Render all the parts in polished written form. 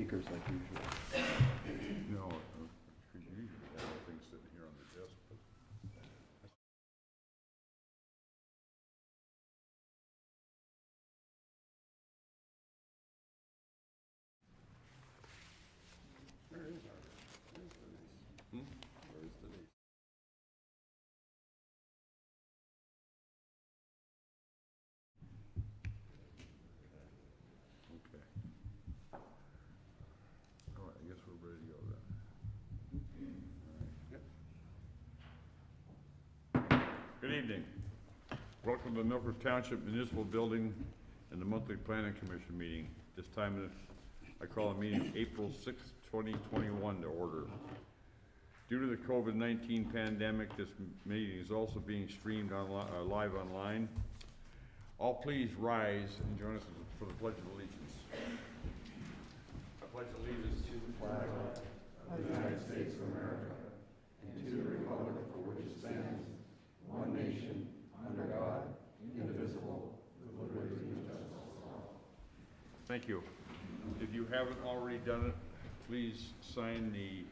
speakers like usual. No, because you usually have things sitting here on the desk, but. Where is Denise? Where is Denise? Okay. All right, I guess we're ready to go then. All right. Good evening. Welcome to the Milford Township Municipal Building and the monthly Planning Commission meeting. This time I call a meeting April 6, 2021 to order. Due to the COVID-19 pandemic, this meeting is also being streamed live online. All please rise and join us for the Pledge of Allegiance. I pledge allegiance to the flag of the United States of America and to the republic for which it stands, one nation, under God, indivisible, with liberty and justice for all. Thank you. If you haven't already done it, please sign the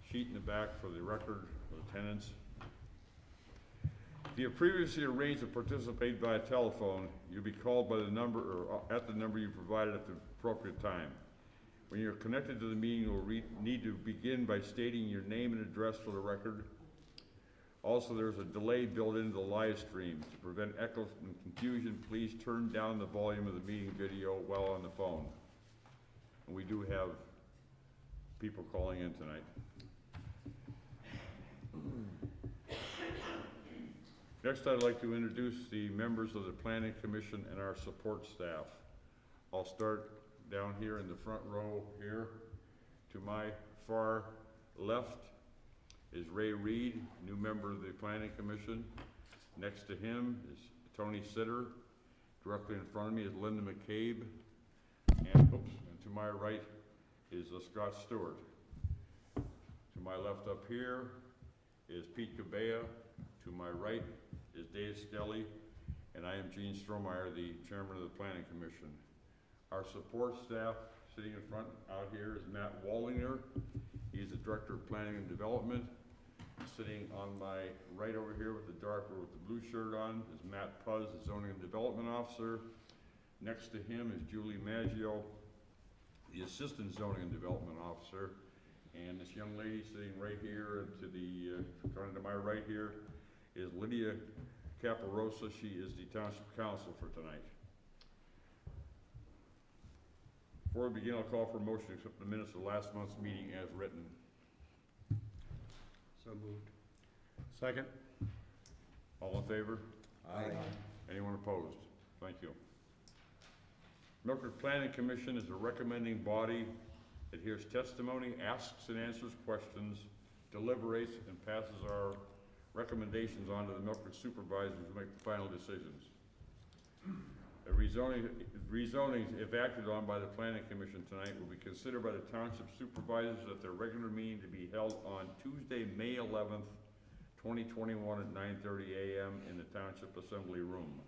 sheet in the back for the record of attendance. If you have previously arranged to participate via telephone, you'll be called by the number or at the number you provided at the appropriate time. When you're connected to the meeting, you'll need to begin by stating your name and address for the record. Also, there's a delay built into the live stream. To prevent echo and confusion, please turn down the volume of the meeting video while on the phone. And we do have people calling in tonight. Next, I'd like to introduce the members of the Planning Commission and our support staff. I'll start down here in the front row here. To my far left is Ray Reed, new member of the Planning Commission. Next to him is Tony Sitter. Directly in front of me is Linda McCabe. And to my right is Scott Stewart. To my left up here is Pete Cabea. To my right is Dave Skelly. And I am Gene Strohmeyer, the chairman of the Planning Commission. Our support staff sitting in front out here is Mattwaldinger. He's the Director of Planning and Development. Sitting on my right over here with the blue shirt on is Matt Puzz, the Zoning and Development Officer. Next to him is Julie Maggio, the Assistant Zoning and Development Officer. And this young lady sitting right here and to my right here is Lydia Caparosa. She is the Township Council for tonight. Before we begin, I'll call for a motion to accept the minutes of last month's meeting as written. So moved. Second. All in favor? Aye. Anyone opposed? Thank you. Milford Planning Commission is a recommending body that hears testimony, asks and answers questions, deliberates, and passes our recommendations on to the Milford supervisors who make the final decisions. A rezoning, if acted on by the Planning Commission tonight, will be considered by the Township Supervisors at their regular meeting to be held on Tuesday, May 11th, 2021 at 9:30 a.m. in the Township Assembly Room.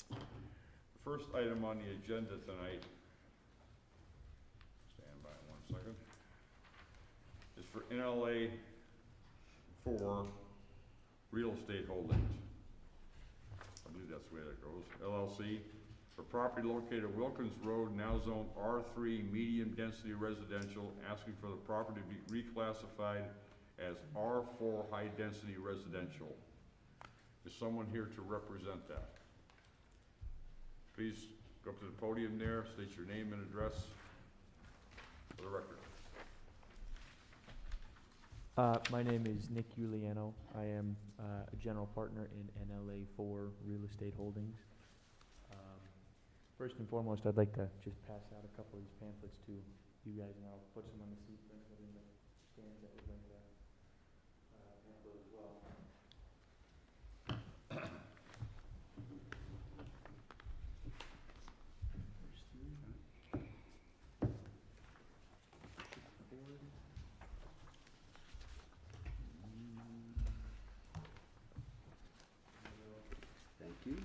The first item on the agenda tonight, stand by 1 second, is for NLA 4 Real Estate Holdings. I believe that's the way that goes. LLC, for property located at Wilkins Road, now zone R3 medium density residential, asking for the property to be reclassified as R4 high density residential. Is someone here to represent that? Please go up to the podium there, state your name and address for the record. My name is Nick Giuliano. I am a general partner in NLA4 Real Estate Holdings. First and foremost, I'd like to just pass out a couple of these pamphlets to you guys, and I'll put some on the seat for anybody in the stands that would like to pamphlet as well. Thank you.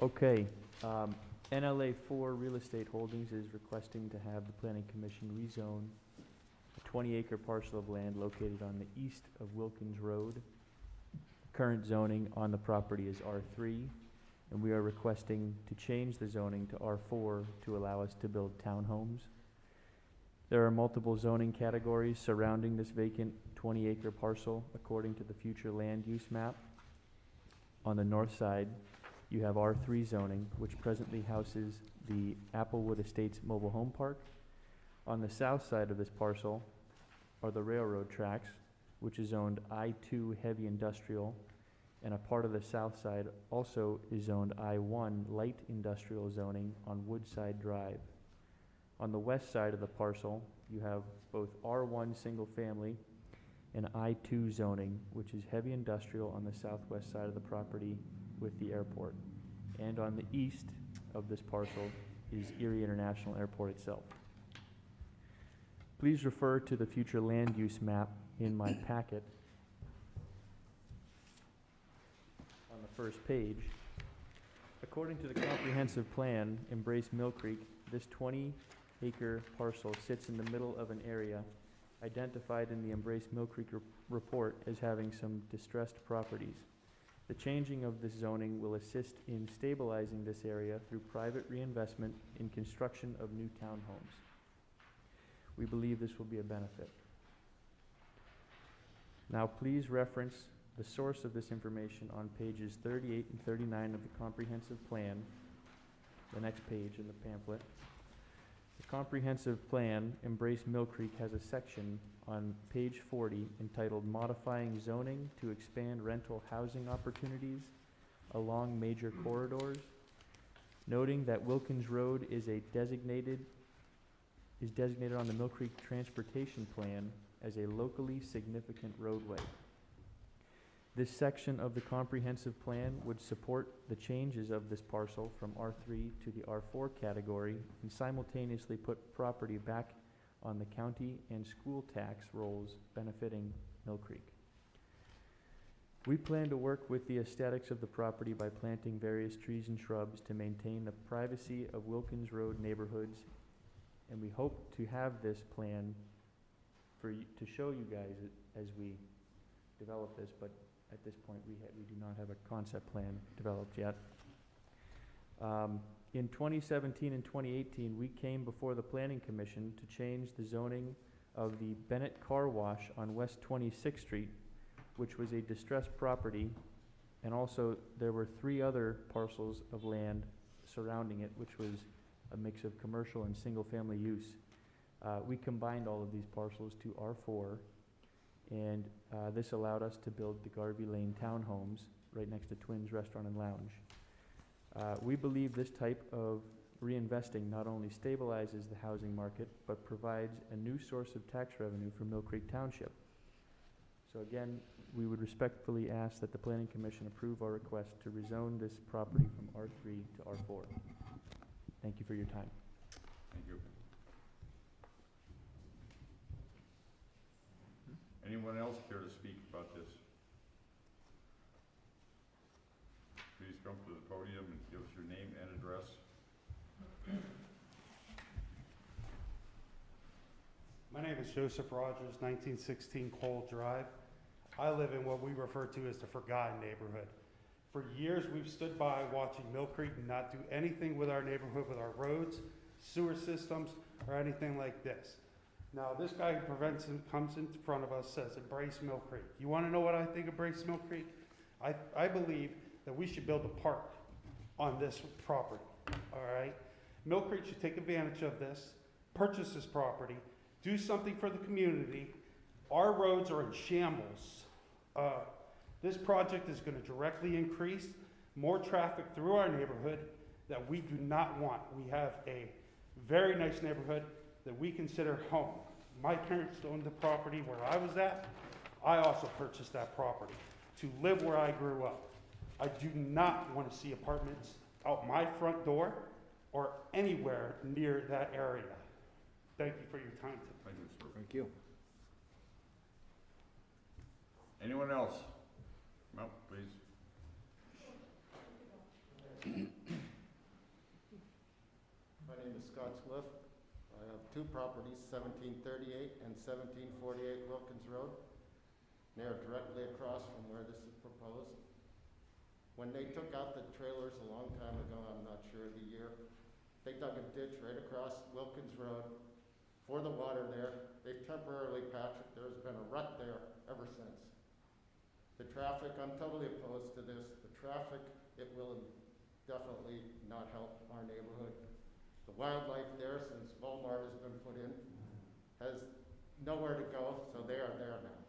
Okay, NLA 4 Real Estate Holdings is requesting to have the Planning Commission rezone a 20-acre parcel of land located on the east of Wilkins Road. Current zoning on the property is R3, and we are requesting to change the zoning to R4 to allow us to build townhomes. There are multiple zoning categories surrounding this vacant 20-acre parcel according to the future land use map. On the north side, you have R3 zoning, which presently houses the Applewood Estates Mobile Home Park. On the south side of this parcel are the railroad tracks, which is zoned I2 Heavy Industrial, and a part of the south side also is zoned I1 Light Industrial zoning on Woodside Drive. On the west side of the parcel, you have both R1 Single Family and I2 zoning, which is heavy industrial on the southwest side of the property with the airport. And on the east of this parcel is Erie International Airport itself. Please refer to the future land use map in my packet on the first page. According to the comprehensive plan, Embrace Mill Creek, this 20-acre parcel sits in the middle of an area identified in the Embrace Mill Creek report as having some distressed properties. The changing of this zoning will assist in stabilizing this area through private reinvestment in construction of new townhomes. We believe this will be a benefit. Now please reference the source of this information on pages 38 and 39 of the comprehensive plan, the next page in the pamphlet. The comprehensive plan, Embrace Mill Creek, has a section on page 40 entitled Modifying Zoning to Expand Rental Housing Opportunities Along Major Corridors, noting that Wilkins Road is designated on the Mill Creek Transportation Plan as a locally significant roadway. This section of the comprehensive plan would support the changes of this parcel from R3 to the R4 category and simultaneously put property back on the county and school tax rolls benefiting Mill Creek. We plan to work with the aesthetics of the property by planting various trees and shrubs to maintain the privacy of Wilkins Road neighborhoods, and we hope to have this plan to show you guys as we develop this, but at this point we do not have a concept plan developed yet. In 2017 and 2018, we came before the Planning Commission to change the zoning of the Bennett Car Wash on West 26th Street, which was a distressed property, and also there were 3 other parcels of land surrounding it, which was a mix of commercial and single-family use. We combined all of these parcels to R4, and this allowed us to build the Garvey Lane townhomes right next to Twins Restaurant and Lounge. We believe this type of reinvesting not only stabilizes the housing market, but provides a new source of tax revenue for Mill Creek Township. So again, we would respectfully ask that the Planning Commission approve our request to rezone this property from R3 to R4. Thank you for your time. Thank you. Anyone else care to speak about this? Please come to the podium and give us your name and address. My name is Joseph Rogers, 1916 Cole Drive. I live in what we refer to as the forgotten neighborhood. For years, we've stood by watching Mill Creek not do anything with our neighborhood, with our roads, sewer systems, or anything like this. Now, this guy who comes in front of us, says, embrace Mill Creek. You want to know what I think of embrace Mill Creek? I believe that we should build a park on this property, all right? Mill Creek should take advantage of this, purchase this property, do something for the community. Our roads are in shambles. This project is going to directly increase more traffic through our neighborhood that we do not want. We have a very nice neighborhood that we consider home. My parents owned the property where I was at. I also purchased that property to live where I grew up. I do not want to see apartments out my front door or anywhere near that area. Thank you for your time today. Thank you, sir. Thank you. Anyone else? No, please. name is Scott Schliff. I have two properties, 1738 and 1748 Wilkins Road. They are directly across from where this is proposed. When they took out the trailers a long time ago, I'm not sure of the year, they dug a ditch right across Wilkins Road for the water there. They've temporarily patched it. There's been a rut there ever since. The traffic, I'm totally opposed to this. The traffic, it will definitely not help our neighborhood. The wildlife there, since Walmart has been put in, has nowhere to go, so they are there now.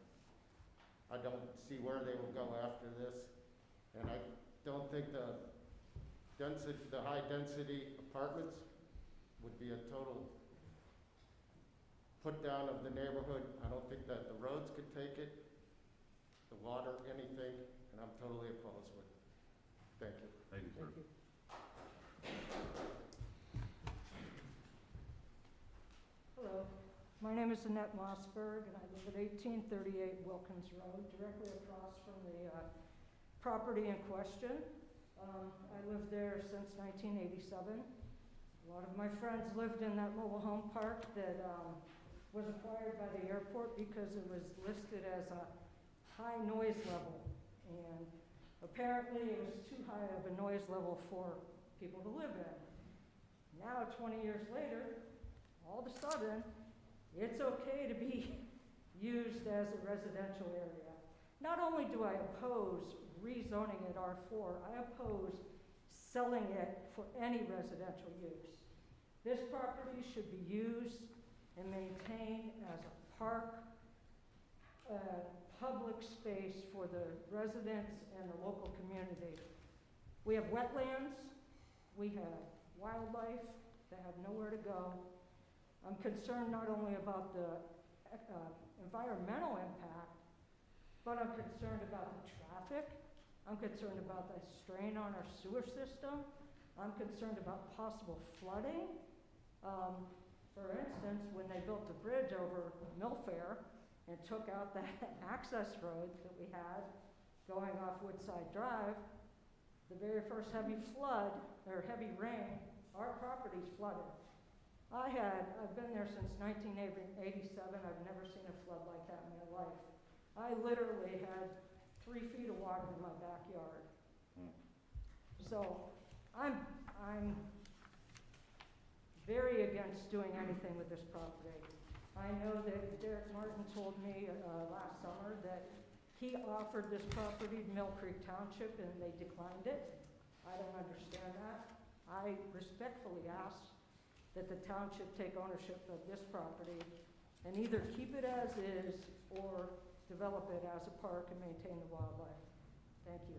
I don't see where they will go after this, and I don't think the high density apartments would be a total put down of the neighborhood. I don't think that the roads could take it, the water, anything, and I'm totally opposed with it. Thank you. Thank you, sir. Hello, my name is Annette Mossberg, and I live at 1838 Wilkins Road, directly across from the property in question. I lived there since 1987. A lot of my friends lived in that mobile home park that was acquired by the airport because it was listed as a high noise level. And apparently it was too high of a noise level for people to live in. Now, 20 years later, all of a sudden, it's okay to be used as a residential area. Not only do I oppose rezoning it R4, I oppose selling it for any residential use. This property should be used and maintained as a park, public space for the residents and the local community. We have wetlands, we have wildlife that have nowhere to go. I'm concerned not only about the environmental impact, but I'm concerned about the traffic. I'm concerned about the strain on our sewer system. I'm concerned about possible flooding. For instance, when they built the bridge over Millfair and took out that access road that we had going off Woodside Drive, the very first heavy flood, or heavy rain, our property's flooded. I've been there since 1987. I've never seen a flood like that in my life. I literally had 3 feet of water in my backyard. So I'm very against doing anything with this property. I know that Derek Martin told me last summer that he offered this property to Mill Creek Township and they declined it. I don't understand that. I respectfully ask that the township take ownership of this property and either keep it as is or develop it as a park and maintain the wildlife. Thank you.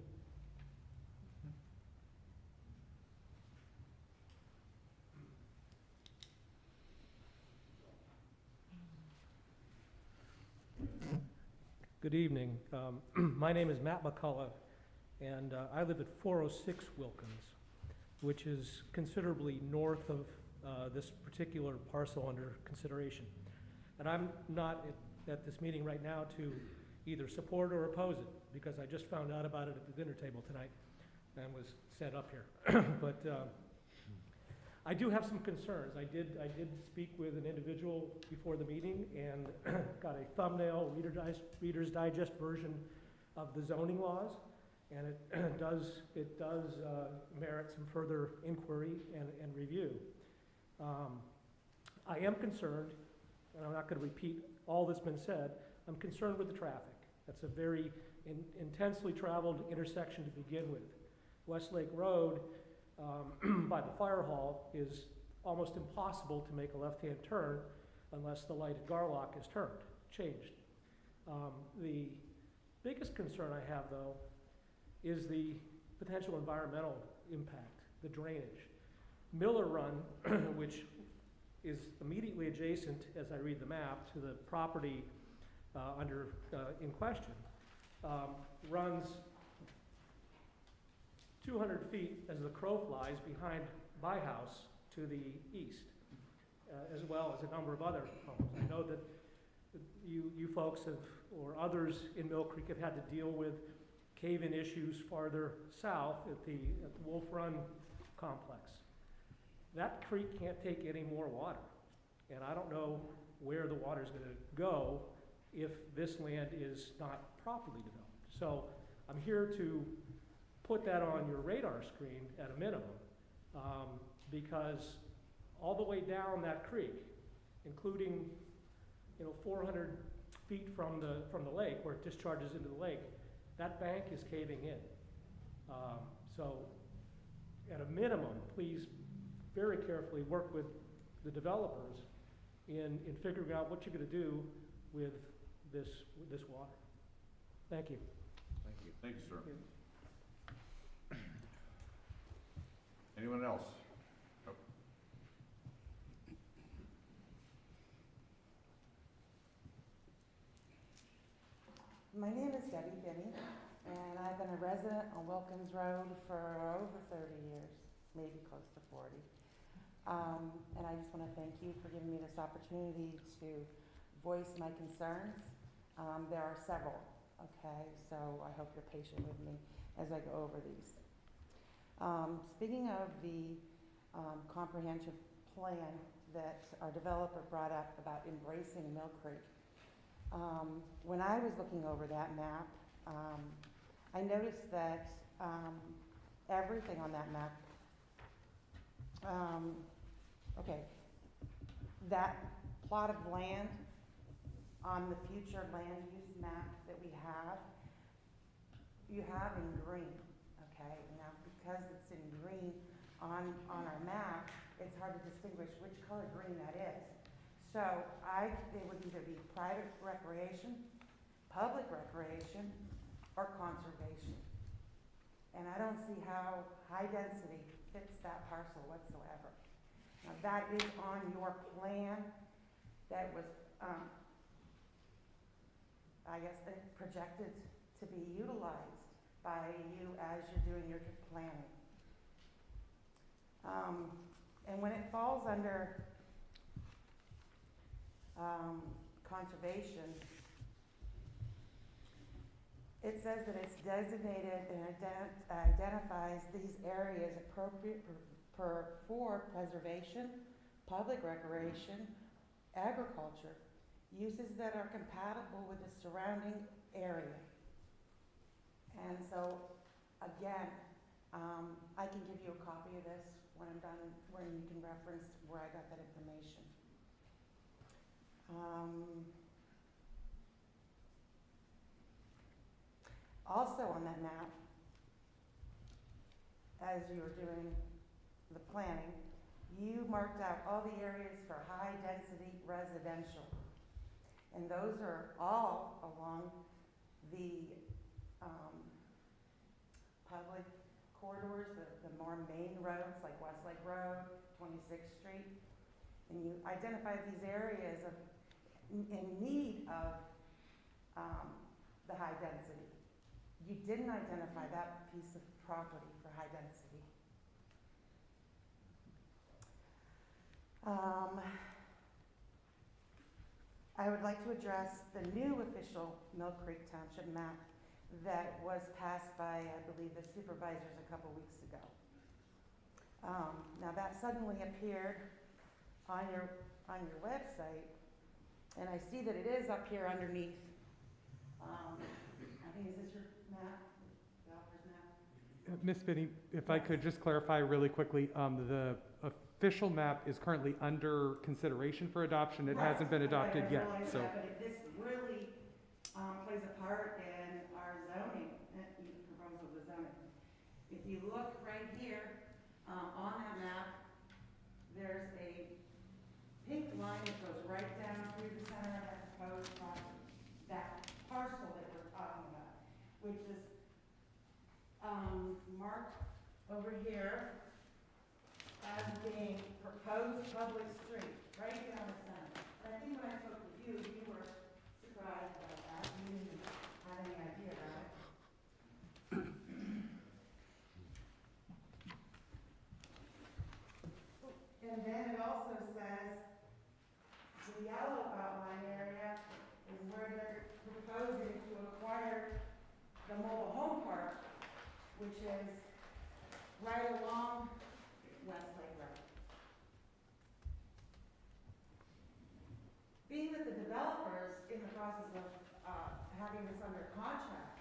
Good evening. My name is Matt McCulloch, and I live at 406 Wilkins, which is considerably north of this particular parcel under consideration. And I'm not at this meeting right now to either support or oppose it, because I just found out about it at the dinner table tonight and was sent up here. But I do have some concerns. I did speak with an individual before the meeting and got a thumbnail Reader's Digest version of the zoning laws, and it does merit some further inquiry and review. I am concerned, and I'm not going to repeat all that's been said, I'm concerned with the traffic. That's a very intensely traveled intersection to begin with. Westlake Road by the fire hall is almost impossible to make a left-hand turn unless the light at Garlock is changed. The biggest concern I have, though, is the potential environmental impact, the drainage. Miller Run, which is immediately adjacent, as I read the map, to the property in question, runs 200 feet as the crow flies behind my house to the east, as well as a number of other homes. I know that you folks have, or others in Mill Creek, have had to deal with cave-in issues farther south at the Wolf Run complex. that creek can't take any more water. And I don't know where the water's gonna go if this land is not properly developed. So I'm here to put that on your radar screen at a minimum, because all the way down that creek, including, 400 feet from the lake, where it discharges into the lake, that bank is caving in. So at a minimum, please very carefully work with the developers in figuring out what you're gonna do with this water. Thank you. Thank you. Thank you, sir. Anyone else? Oh. My name is Debbie Binney, and I've been a resident on Wilkins Road for over 30 years, maybe close to 40. And I just want to thank you for giving me this opportunity to voice my concerns. There are several, okay, so I hope you're patient with me as I go over these. Speaking of the comprehensive plan that our developer brought up about embracing Mill Creek, when I was looking over that map, I noticed that everything on that map, that plot of land on the future land use map that we have, you have in green, okay? Now, because it's in green on our map, it's hard to distinguish which color green that is. So it would either be private recreation, public recreation, or conservation. And I don't see how high density fits that parcel whatsoever. Now that is on your plan that was, I guess, projected to be utilized by you as you're doing your planning. And when it falls under conservation, it says that it's designated and identifies these areas appropriate for preservation, public recreation, agriculture, uses that are compatible with the surrounding area. And so, again, I can give you a copy of this when I'm done, when you can reference where I got that information. Also on that map, as you were doing the planning, you marked out all the areas for high density residential. And those are all along the public corridors, the more main roads like Westlake Road, 26th Street. And you identified these areas in need of the high density. You didn't identify that piece of property for high density. I would like to address the new official Mill Creek Township map that was passed by, I believe, the supervisors a couple weeks ago. Now that suddenly appeared on your website, and I see that it is up here underneath. I think, is this your map, developer's map? Ms. Binney, if I could just clarify really quickly, the official map is currently under consideration for adoption. It hasn't been adopted yet, so. But this really plays a part in our zoning, proposal of the zoning. If you look right here on that map, there's a pink line that goes right down through the center of that proposed property. That parcel that we're talking about, which is marked over here as being proposed public street, right down the center. But I think when I spoke with you, you were surprised about that. You didn't have any idea about it. And then it also says the yellow outline area is where they're proposing to acquire the mobile home park, which is right along Westlake Road. being that the developer's in the process of, having this under contract,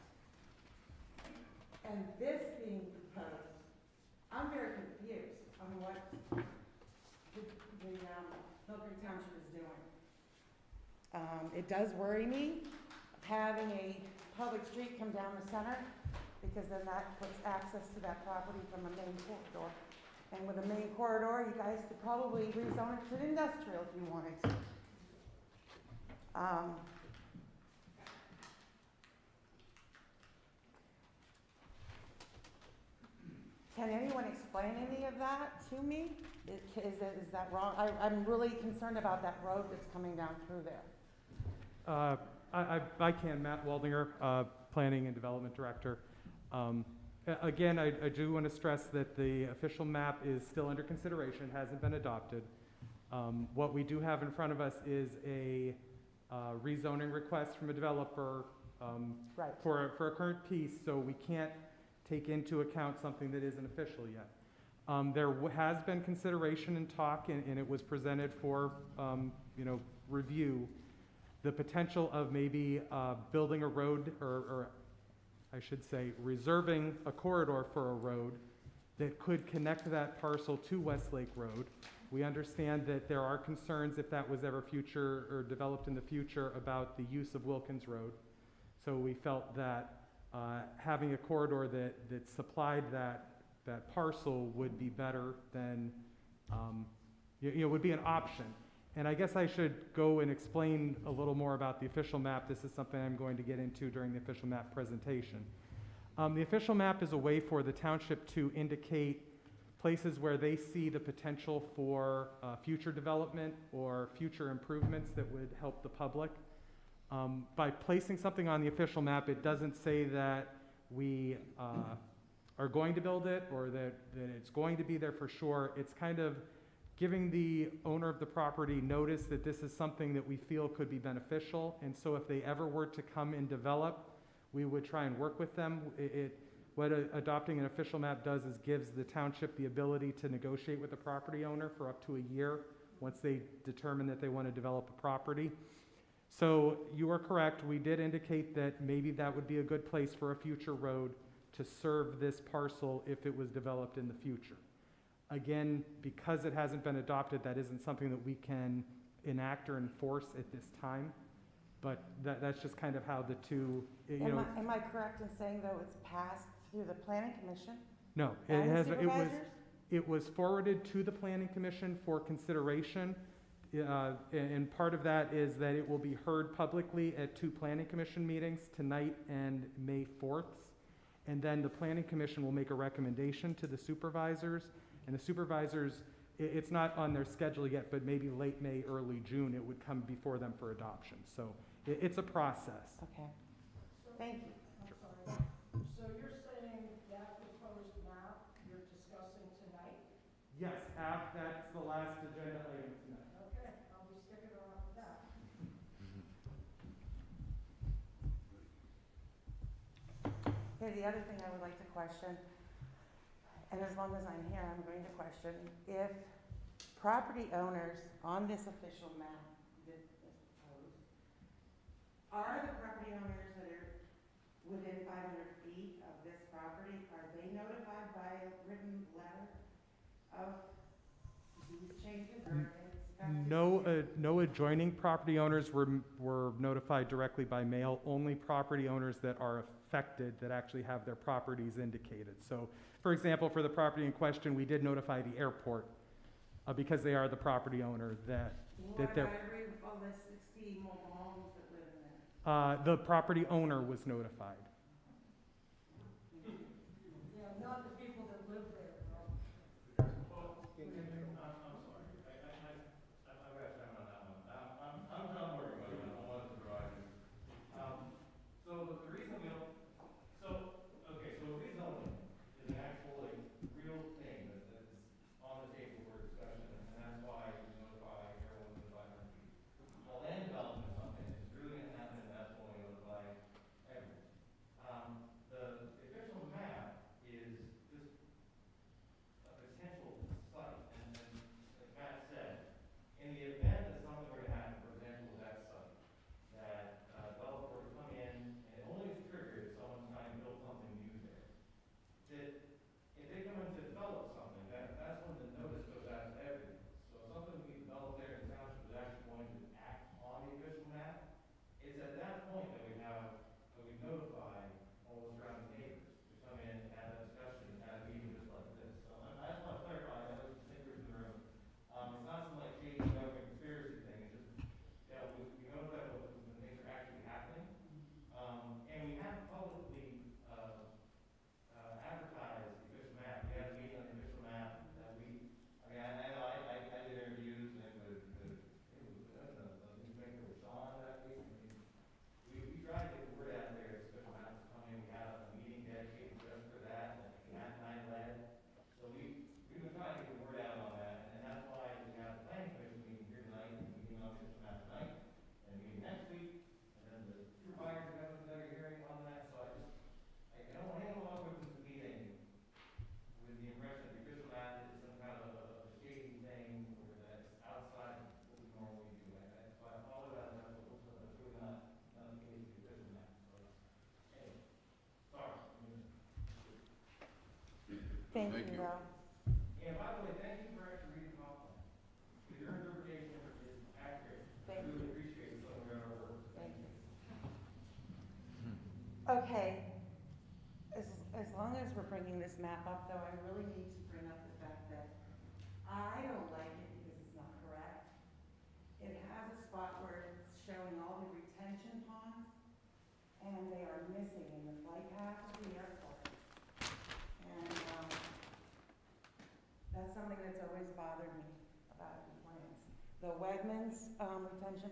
and this being proposed, I'm very confused on what Milford Township is doing. It does worry me having a public street come down the center, because then that puts access to that property from a main corridor. And with a main corridor, you guys could probably rezone it to industrial if you wanted to. Can anyone explain any of that to me? Is that wrong? I'm really concerned about that road that's coming down through there. I can, Mattwaldinger, Planning and Development Director. Again, I do want to stress that the official map is still under consideration, hasn't been adopted. What we do have in front of us is a rezoning request from a developer Right. for a current piece, so we can't take into account something that isn't official yet. There has been consideration and talk, and it was presented for review, the potential of maybe building a road, or I should say reserving a corridor for a road that could connect that parcel to Westlake Road. We understand that there are concerns if that was ever future or developed in the future about the use of Wilkins Road. So we felt that having a corridor that supplied that parcel would be better than, would be an option. And I guess I should go and explain a little more about the official map. This is something I'm going to get into during the official map presentation. The official map is a way for the township to indicate places where they see the potential for future development or future improvements that would help the public. By placing something on the official map, it doesn't say that we are going to build it or that it's going to be there for sure. It's kind of giving the owner of the property notice that this is something that we feel could be beneficial. And so if they ever were to come and develop, we would try and work with them. What adopting an official map does is gives the township the ability to negotiate with the property owner for up to a year once they determine that they want to develop a property. So you are correct. We did indicate that maybe that would be a good place for a future road to serve this parcel if it was developed in the future. Again, because it hasn't been adopted, that isn't something that we can enact or enforce at this time. But that's just kind of how the two, Am I correct in saying, though, it's passed through the planning commission? No, And supervisors? it was forwarded to the planning commission for consideration. And part of that is that it will be heard publicly at 2 planning commission meetings, tonight and May 4th. And then the planning commission will make a recommendation to the supervisors. And the supervisors, it's not on their schedule yet, but maybe late May, early June, it would come before them for adoption. So it's a process. Okay, thank you. I'm sorry. So you're saying that proposed map you're discussing tonight? Yes, that's the last agenda item tonight. Okay, I'll be sticking around for that. Okay, the other thing I would like to question, and as long as I'm here, I'm going to question, if property owners on this official map that is proposed, are the property owners that are within 500 feet of this property, are they notified by a written letter of these changes, or are they expected? No adjoining property owners were notified directly by mail. Only property owners that are affected, that actually have their properties indicated. So, for example, for the property in question, we did notify the airport because they are the property owner that What they're. about all the 60 mobile homes that live in there? The property owner was notified. Yeah, not the people that live there, no. I'm sorry. I've got time on that one. I'm John Morton, but I don't want to drive you. So the reason so rezoning is an actual, real thing that's on the table for discussion, and that's why we notify everyone within 500 feet. Well, land development is something that's really going to happen, and that's when we notify everyone. Thank Thank you, you. though. And by the way, thank you for actually reading them off. Your interpretation is accurate. Thank you. Appreciate some of our work. Thank you. Okay, as long as we're bringing this map up, though, I really need to bring up the fact that I don't like it because it's not correct. It has a spot where it's showing all the retention ponds, and they are missing in the flight path of the airport. And, that's something that's always bothered me about the plans. The Wegmans, retention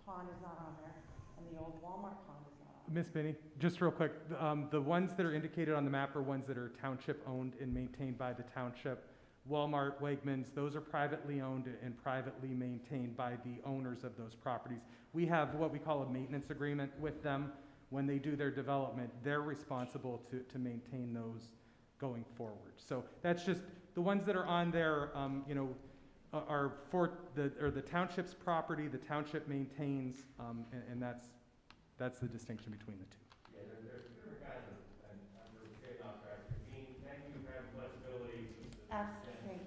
pond is not on there, and the old Walmart pond is not on there. Miss Benny, just real quick, the ones that are indicated on the map are ones that are township-owned and maintained by the township. Walmart, Wegmans, those are privately owned and privately maintained by the owners of those properties. We have what we call a maintenance agreement with them. When they do their development, they're responsible to maintain those going forward. So that's just, the ones that are on there, are for the township's property, the township maintains, and that's the distinction between the two. Yeah, they're kind of, and we're getting off track. Dean, thank you for having flexibility. Absolutely.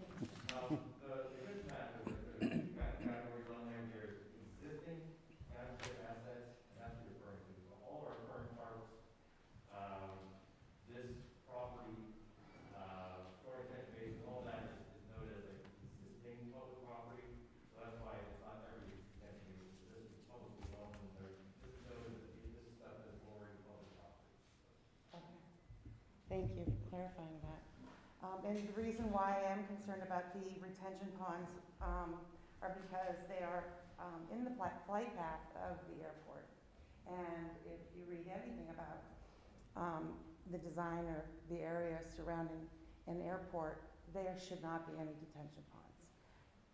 The good map, there's two kind of categories on there. There's existing township assets, and that's what you're referring to. So all our current parks, this property, storage detention basin, all that is noted as like existing public property. So that's why it's not every detention basin. So this is publicly owned, and they're just noted that this stuff is already public property. Okay. Thank you for clarifying that. And the reason why I am concerned about the retention ponds are because they are in the flight path of the airport. And if you read anything about the design or the area surrounding an airport, there should not be any detention ponds.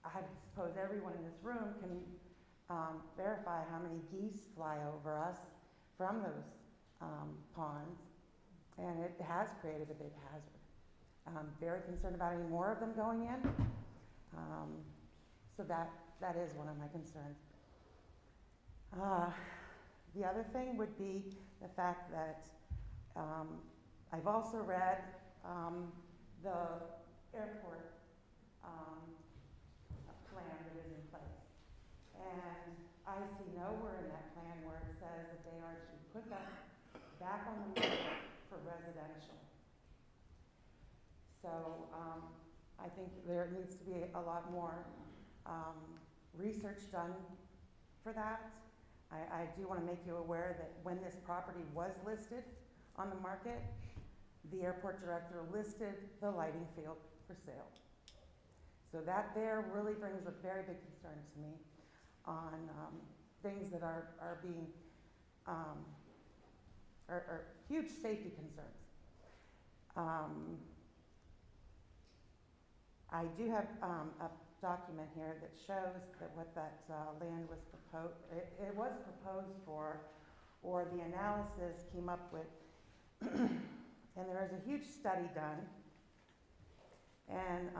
I suppose everyone in this room can verify how many geese fly over us from those ponds, and it has created a big hazard. I'm very concerned about any more of them going in. So that is one of my concerns. The other thing would be the fact that I've also read the airport plan that is in place. And I see nowhere in that plan where it says that they are to put that back on the market for residential. So I think there needs to be a lot more research done for that. I do want to make you aware that when this property was listed on the market, the airport director listed the lighting field for sale. So that there really brings a very big concern to me on things that are being, are huge safety concerns. I do have a document here that shows that what that land was proposed, it was proposed for, or the analysis came up with, and there is a huge study done, and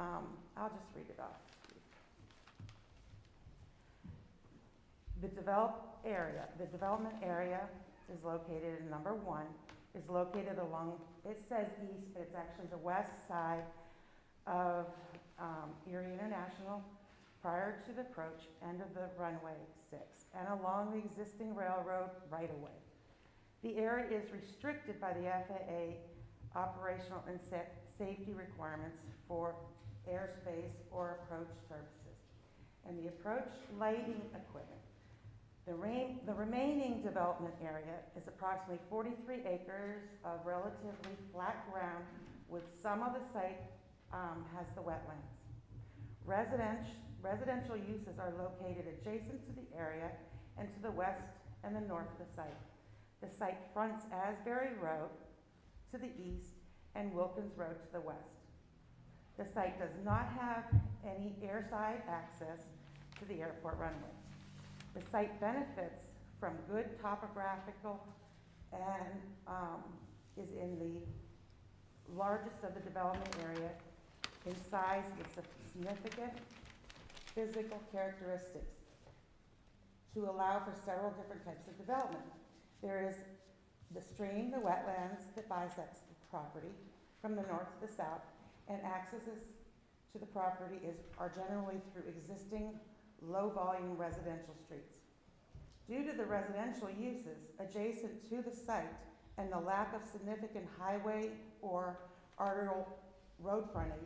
I'll just read it off. The development area is located in number 1, is located along, it says east, but it's actually the west side of Erie International, prior to the approach end of the runway 6, and along the existing railroad right-of-way. The area is restricted by the FAA operational and safety requirements for airspace or approach services, and the approach lighting equipment. The remaining development area is approximately 43 acres of relatively flat ground, with some of the site has the wetlands. Residential uses are located adjacent to the area and to the west and the north of the site. The site fronts Asbury Road to the east and Wilkins Road to the west. The site does not have any airside access to the airport runway. The site benefits from good topographical and is in the largest of the development area in size with significant physical characteristics to allow for several different types of development. There is the stream, the wetlands that bisects the property from the north to the south, and accesses to the property are generally through existing low-volume residential streets. Due to the residential uses adjacent to the site and the lack of significant highway or arterial road frontage,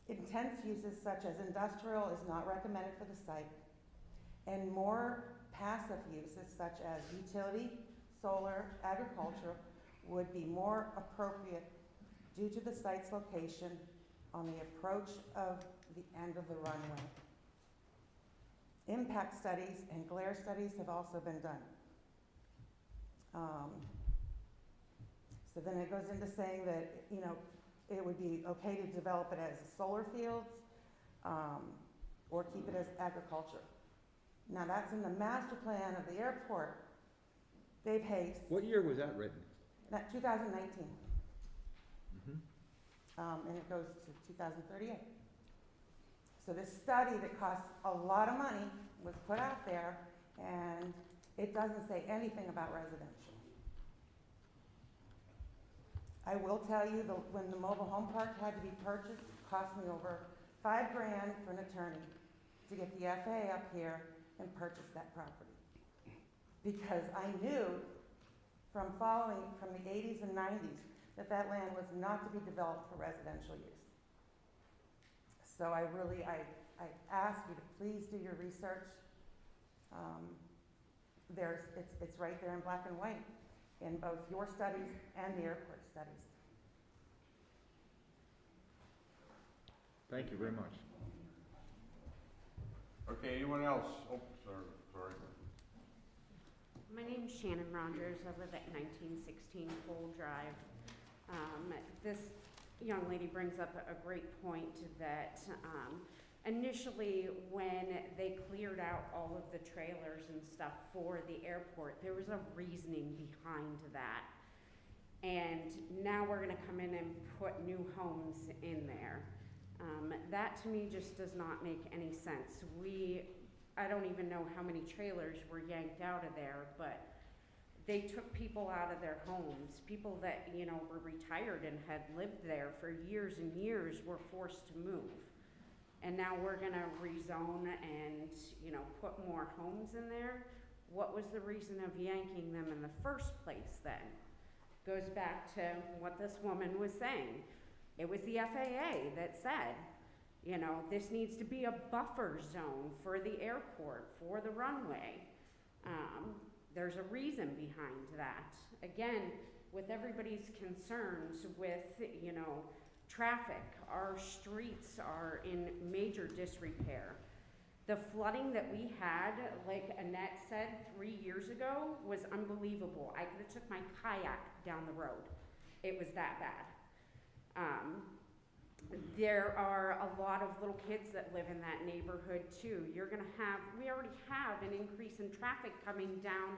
intense uses such as industrial is not recommended for the site, and more passive uses such as utility, solar, agriculture would be more appropriate due to the site's location on the approach of the end of the runway. Impact studies and glare studies have also been done. So then it goes into saying that, you know, it would be okay to develop it as solar fields, or keep it as agriculture. Now that's in the master plan of the airport. Dave Hayes, What year was that written? that 2019. And it goes to 2038. So this study that costs a lot of money was put out there, and it doesn't say anything about residential. I will tell you, when the mobile home park had to be purchased, it cost me over $5 grand for an attorney to get the FAA up here and purchase that property. Because I knew from following from the 80s and 90s that that land was not to be developed for residential use. So I ask you to please do your research. It's right there in black and white in both your studies and the airport studies. Thank you very much. Okay, anyone else? Oh, sorry. My name's Shannon Rogers. I live at 1916 Cole Drive. This young lady brings up a great point that initially when they cleared out all of the trailers and stuff for the airport, there was a reasoning behind that. And now we're gonna come in and put new homes in there. That to me just does not make any sense. I don't even know how many trailers were yanked out of there, but they took people out of their homes. People that, you know, were retired and had lived there for years and years were forced to move. And now we're gonna rezone and, you know, put more homes in there. What was the reason of yanking them in the first place then? Goes back to what this woman was saying. It was the FAA that said, you know, this needs to be a buffer zone for the airport, for the runway. There's a reason behind that. Again, with everybody's concerns with, you know, traffic, our streets are in major disrepair. The flooding that we had, like Annette said, 3 years ago was unbelievable. I could have took my kayak down the road. It was that bad. There are a lot of little kids that live in that neighborhood too. We already have an increase in traffic coming down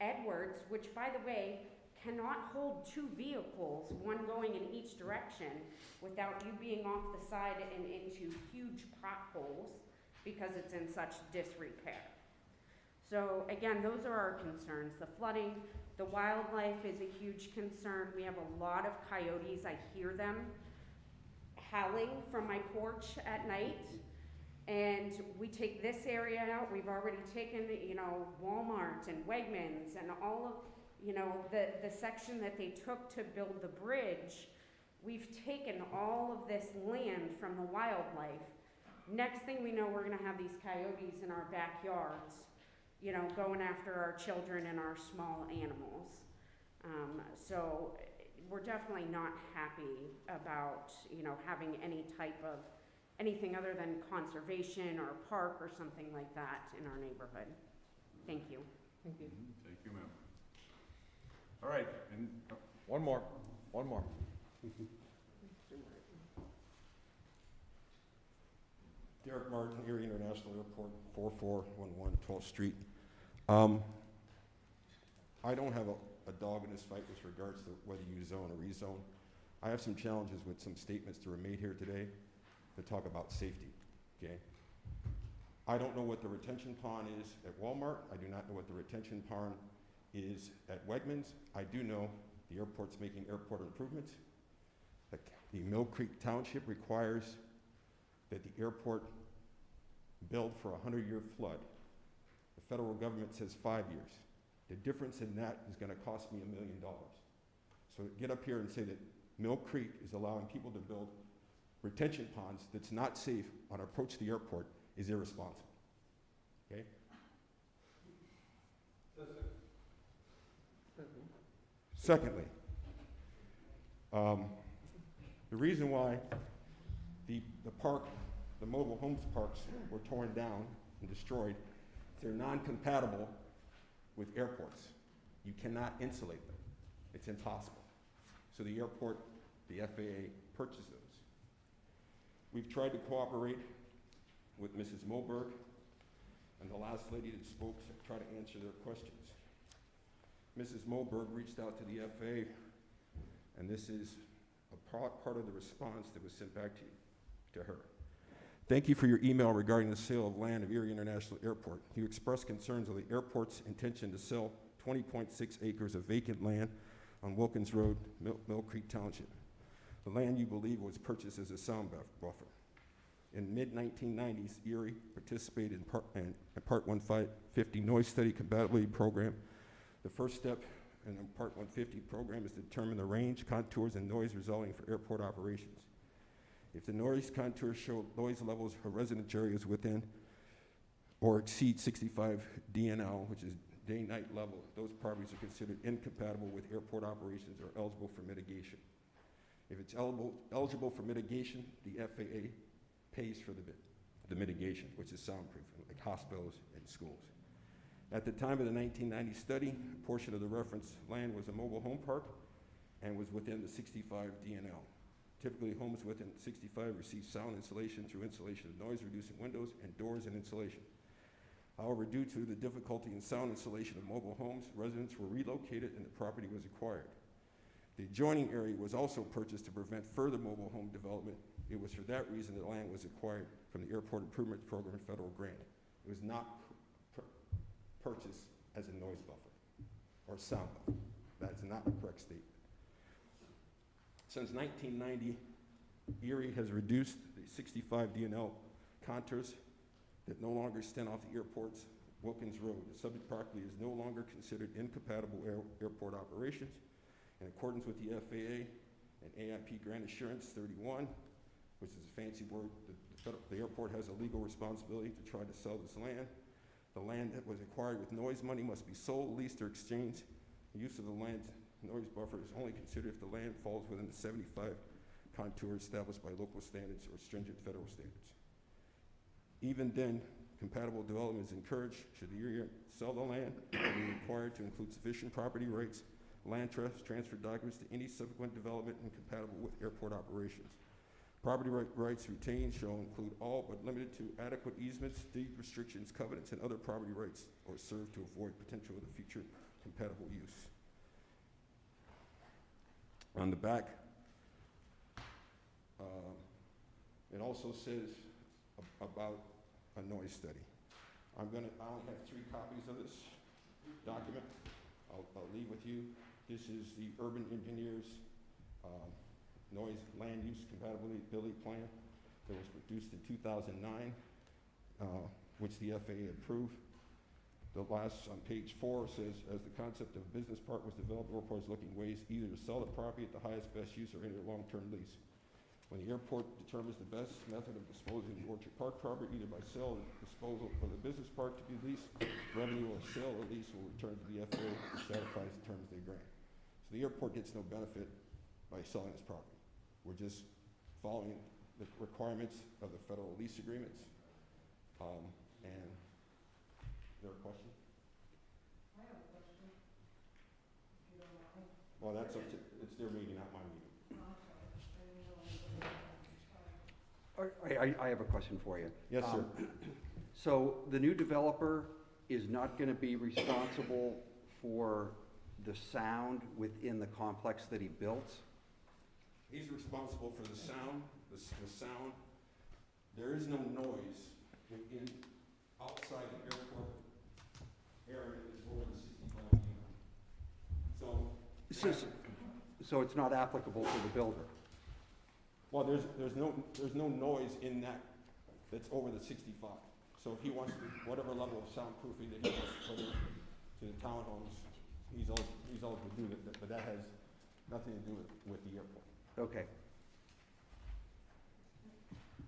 Edwards, which by the way, cannot hold 2 vehicles, one going in each direction, without you being off the side and into huge potholes because it's in such disrepair. So again, those are our concerns. The flooding, the wildlife is a huge concern. We have a lot of coyotes. I hear them howling from my porch at night. And we take this area out. We've already taken, you know, Walmart and Wegmans and all of, you know, the section that they took to build the bridge. We've taken all of this land from the wildlife. Next thing we know, we're gonna have these coyotes in our backyards, you know, going after our children and our small animals. So we're definitely not happy about, you know, having any type of anything other than conservation or a park or something like that in our neighborhood. Thank you. Thank you. Thank you, ma'am. All right, and one more. Derek Martin, Erie International Airport, 4411 12th Street. I don't have a dog in this fight with regards to whether you zone or rezone. I have some challenges with some statements that were made here today that talk about safety, okay? I don't know what the retention pond is at Walmart. I do not know what the retention pond is at Wegmans. I do know the airport's making airport improvements. The The Mill Creek Township requires that the airport build for a 100-year flood. The federal government says 5 years. The difference in that is gonna cost me $1 million. So to get up here and say that Mill Creek is allowing people to build retention ponds that's not safe on approach to the airport is irresponsible, okay? Secondly, the reason why the park, the mobile homes parks were torn down and destroyed, they're non-compatible with airports. You cannot insulate them. It's impossible. So the airport, the FAA, purchased those. We've tried to cooperate with Mrs. Mossberg and the last lady that spoke to try to answer their questions. Mrs. Mossberg reached out to the FAA, and this is a part of the response that was sent back to her. Thank you for your email regarding the sale of land of Erie International Airport. You expressed concerns of the airport's intention to sell 20.6 acres of vacant land on Wilkins Road, Mill Creek Township. The land you believe was purchased as a sound buffer. In mid-1990s, Erie participated in Part 150 Noise Study Compatibility Program. The first step in the Part 150 program is to determine the range, contours, and noise resulting for airport operations. If the noise contours show noise levels of residential areas within or exceed 65 DNL, which is day-night level, those properties are considered incompatible with airport operations or eligible for mitigation. If it's eligible for mitigation, the FAA pays for the mitigation, which is soundproofing, like hospitals and schools. At the time of the 1990 study, a portion of the reference land was a mobile home park and was within the 65 DNL. Typically, homes within 65 receive sound insulation through installation of noise-reducing windows and doors and insulation. However, due to the difficulty in sound insulation of mobile homes, residents were relocated and the property was acquired. The adjoining area was also purchased to prevent further mobile home development. It was for that reason that land was acquired from the Airport Improvement Program federal grant. It was not purchased as a noise buffer or sound buffer. That is not the correct statement. Since 1990, Erie has reduced the 65 DNL contours that no longer extend off the airport's Wilkins Road. The subject property is no longer considered incompatible airport operations. In accordance with the FAA and AIP Grant Assurance 31, which is a fancy word, the airport has a legal responsibility to try to sell this land. The land that was acquired with noise money must be sold, leased, or exchanged. The use of the land's noise buffer is only considered if the land falls within the 75 contours established by local standards or stringent federal standards. Even then, compatible development is encouraged. Should the area sell the land, it will be required to include sufficient property rights, land trust, transfer documents to any subsequent development incompatible with airport operations. Property rights retained shall include all but limited to adequate easements, deed restrictions, covenants, and other property rights, or serve to avoid potential of the future compatible use. On the back, it also says about a noise study. I only have 3 copies of this document. I'll leave with you. This is the urban engineer's noise land use compatibility plan that was produced in 2009, which the FAA approved. The last on page 4 says, as the concept of business park was developed, the airport is looking ways either to sell the property at the highest best use or enter a long-term lease. When the airport determines the best method of disposing of the Orchard Park property, either by sale or disposal of the business park to be leased, revenue or sale or lease will return to the FAA which satisfies the terms they grant. So the airport gets no benefit by selling this property. We're just following the requirements of the federal lease agreements. And is there a question? I have a question, if you don't mind. Well, that's up to, it's their meeting, not my meeting. Oh, I'm sorry. I didn't know. I have a question for you. Yes, sir. So the new developer is not going to be responsible for the sound within the complex that he built? He's responsible for the sound, the sound. There is no noise within, outside the airport area is over the 65 feet. So So it's not applicable to the builder? Well, there's no noise in that that's over the 65. So if he wants to, whatever level of soundproofing that he wants to put in to the townhomes, he's eligible to do that, but that has nothing to do with the airport. Okay.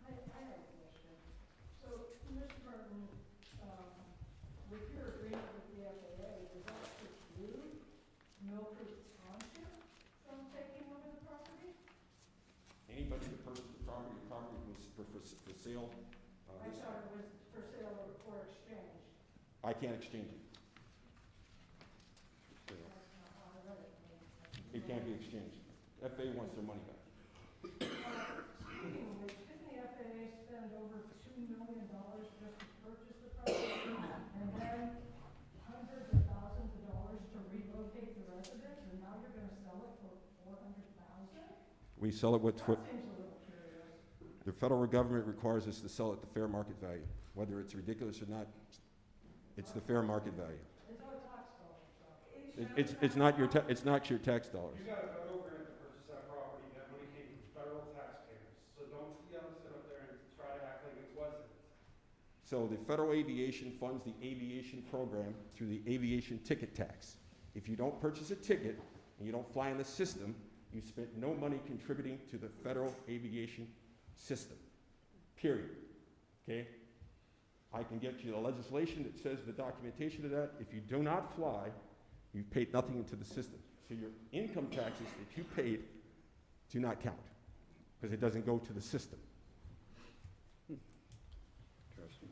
I have a question. So, Mr. Morton, with your agreement with the FAA, does that preclude Mill Creek Township from taking over the property? Anybody that purchased the property was for sale. I thought it was for sale or exchange. I can't exchange it. So, That's not how I read it. it can't be exchanged. FAA wants their money back. Speaking of which, didn't the FAA spend over $2 million just to purchase the property? And then hundreds of thousands of dollars to relocate the residents, and now you're gonna sell it for $400,000? We sell it with, That seems a little curious. the federal government requires us to sell it at the fair market value. Whether it's ridiculous or not, it's the fair market value. It's our tax dollars, so. It's not your it's not your tax dollars. You got a federal grant to purchase that property, that money came from federal taxpayers. So don't sit up there and try to act like it wasn't. So the federal aviation funds the aviation program through the aviation ticket tax. If you don't purchase a ticket and you don't fly in the system, you spent no money contributing to the federal aviation system, period. Okay? I can get you the legislation that says the documentation of that. If you do not fly, you've paid nothing into the system. So your income taxes that you paid do not count because it doesn't go to the system. Interesting.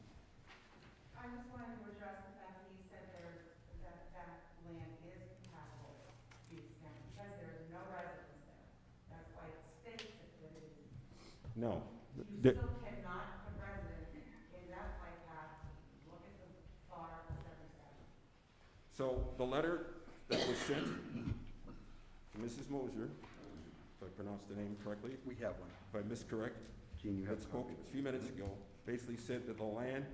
I just wanted to address the fact that you said that land is compatible to extend, because there is no residence there. That's why it states that it is. No. You The- still cannot put residence in that flight path. Look at the bar 77. So the letter that was sent to Mrs. Moser, if I pronounced the name correctly, We have one. if I miscorrect, Gene, you have that a spoke copy. a few minutes ago, basically said that the land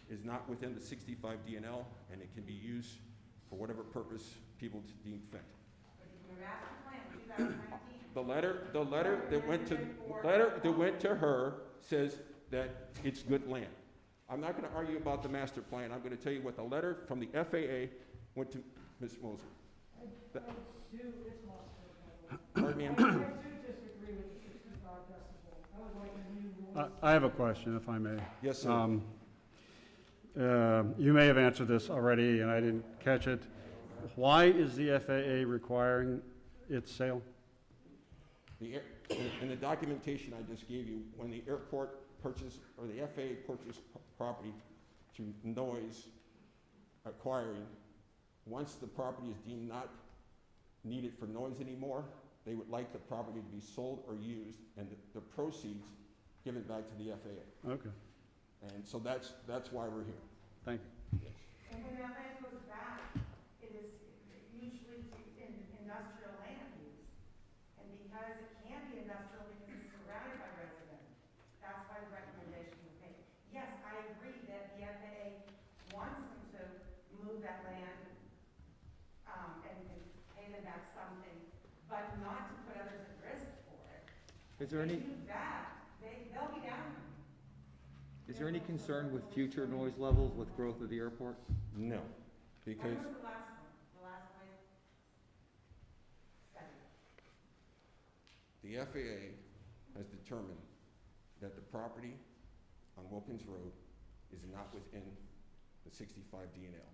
is not within the 65 DNL and it can be used for whatever purpose people deem fit. But in your master plan, 2019. The letter that went to her says that it's good land. I'm not gonna argue about the master plan. I'm gonna tell you what the letter from the FAA went to Ms. Moser. I do, it's mustard. Pardon me, I do disagree with the 65 decibel. I would like a new rule. I have a question, if I may. yes, sir. You may have answered this already, and I didn't catch it. Why is the FAA requiring its sale? In the documentation I just gave you, when the airport purchased, or the FAA purchased property to noise acquiring, once the property is deemed not needed for noise anymore, they would like the property to be sold or used, and the proceeds given back to the FAA. Okay, And so that's why we're here. thank you. And when that land goes back, it is usually in industrial land use. And because it can be industrial because it's surrounded by residents, that's why the recommendation was made. Yes, I agree that the FAA wants them to move that land, and pay them back something, but not to put others at risk for it. Is there If any, they do that, they'll be down. is there any concern with future noise levels with growth of the airport? No, because When was the last one? The last noise study? the FAA has determined that the property on Wilkins Road is not within the 65 DNL,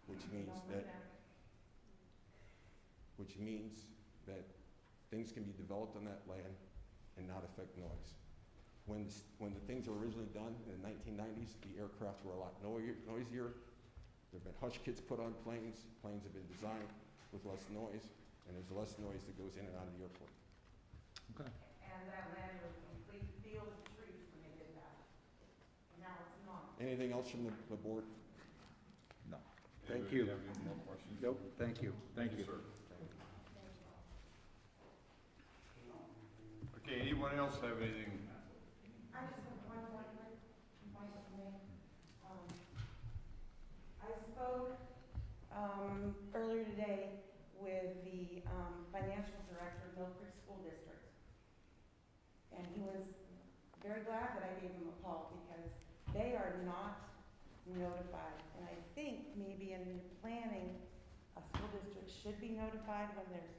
which means that things can be developed on that land and not affect noise. When the things were originally done in the 1990s, the aircraft were a lot noisier. There have been hush kits put on planes. Planes have been designed with less noise, and there's less noise that goes in and out of the airport. Okay. And that land was a complete field of trees when they did that. And now it's not. Anything else from the board? No. Thank Anybody you. have any more questions? Nope, thank you. Thank you, sir. Okay, anyone else have anything? I just have one point to make. I spoke, earlier today with the, financial director of Mill Creek School District. And he was very glad that I gave him a call because they are not notified. And I think maybe in planning, a school district should be notified when there's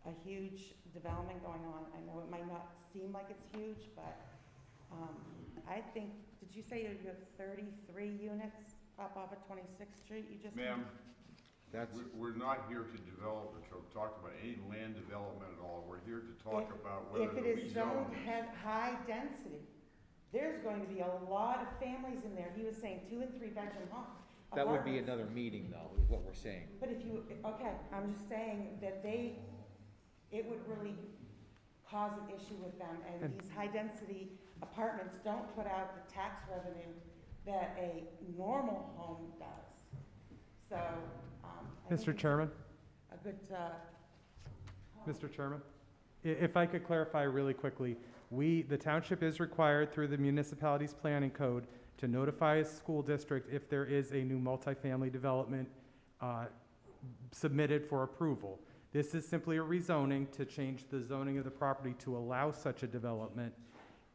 a huge development going on. I know it might not seem like it's huge, but I think, did you say you have 33 units up off of 26th Street? You just Ma'am, That's, we're not here to develop or to talk about any land development at all. We're here to talk about whether If to it is zoned rezone this. high density, there's going to be a lot of families in there. He was saying 2 and 3 bedroom homes. that would be apartments. another meeting though, is what we're saying. But if you, okay, I'm just saying that it would really cause an issue with them, and these high-density apartments don't put out the tax revenue that a normal home does. So, I think Mr. it's Chairman? a good, Mr. Chairman? If I could clarify really quickly, the township is required through the municipality's planning code to notify a school district if there is a new multifamily development submitted for approval. This is simply a rezoning to change the zoning of the property to allow such a development.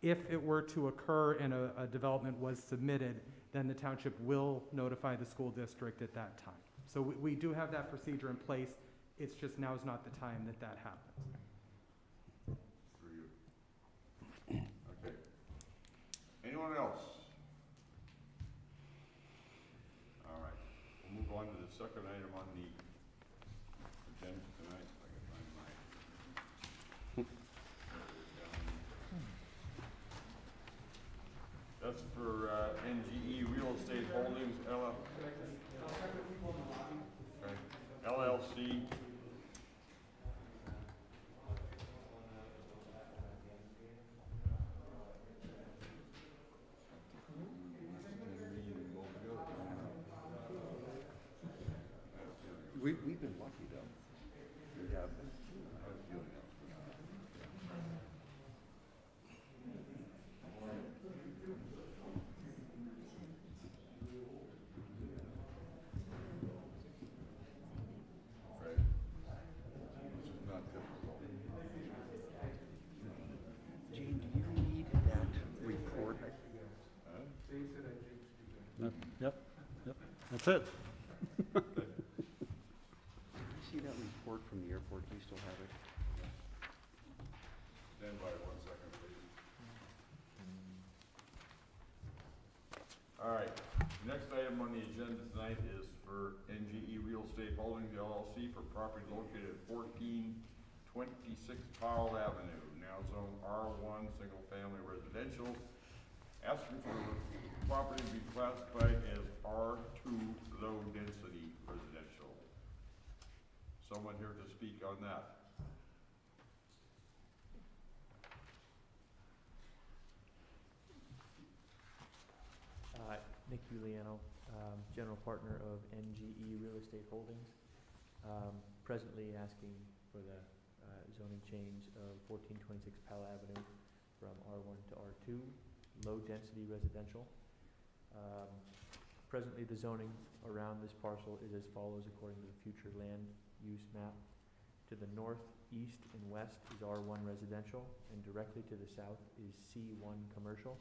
If it were to occur and a development was submitted, then the township will notify the school district at that time. So we do have that procedure in place. It's just now is not the time that that happens. For you. Okay. Anyone else? All right, we'll move on to the second item on the agenda tonight. If I can find my. That's for NGE Real Estate Holdings LLC. We've been lucky though. We have been. Right. This is not typical. Gene, do you need that report? Yep, that's it. See that report from the airport? Do you still have it? Stand by 1 second, please. All right, next item on the agenda tonight is for NGE Real Estate Holdings LLC for property located at 1426 Powell Avenue, now zone R1, single family residential. Asking for the property to be classified as R2 low density residential. Someone here to speak on that? Nick Giuliano, general partner of NGE Real Estate Holdings. Presently asking for the zoning change of 1426 Powell Avenue from R1 to R2, low-density residential. Presently, the zoning around this parcel is as follows according to the future land use map. To the north, east, and west is R1 residential, and directly to the south is C1 commercial.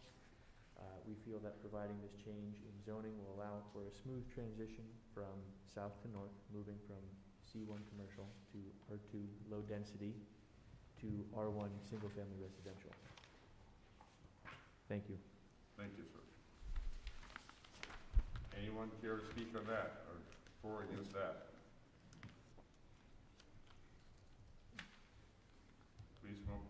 We feel that providing this change in zoning will allow for a smooth transition from south to north, moving from C1 commercial to R2 low density to R1 single family residential. Thank you. Thank you, sir. Anyone care to speak on that or for or against that? Please come up.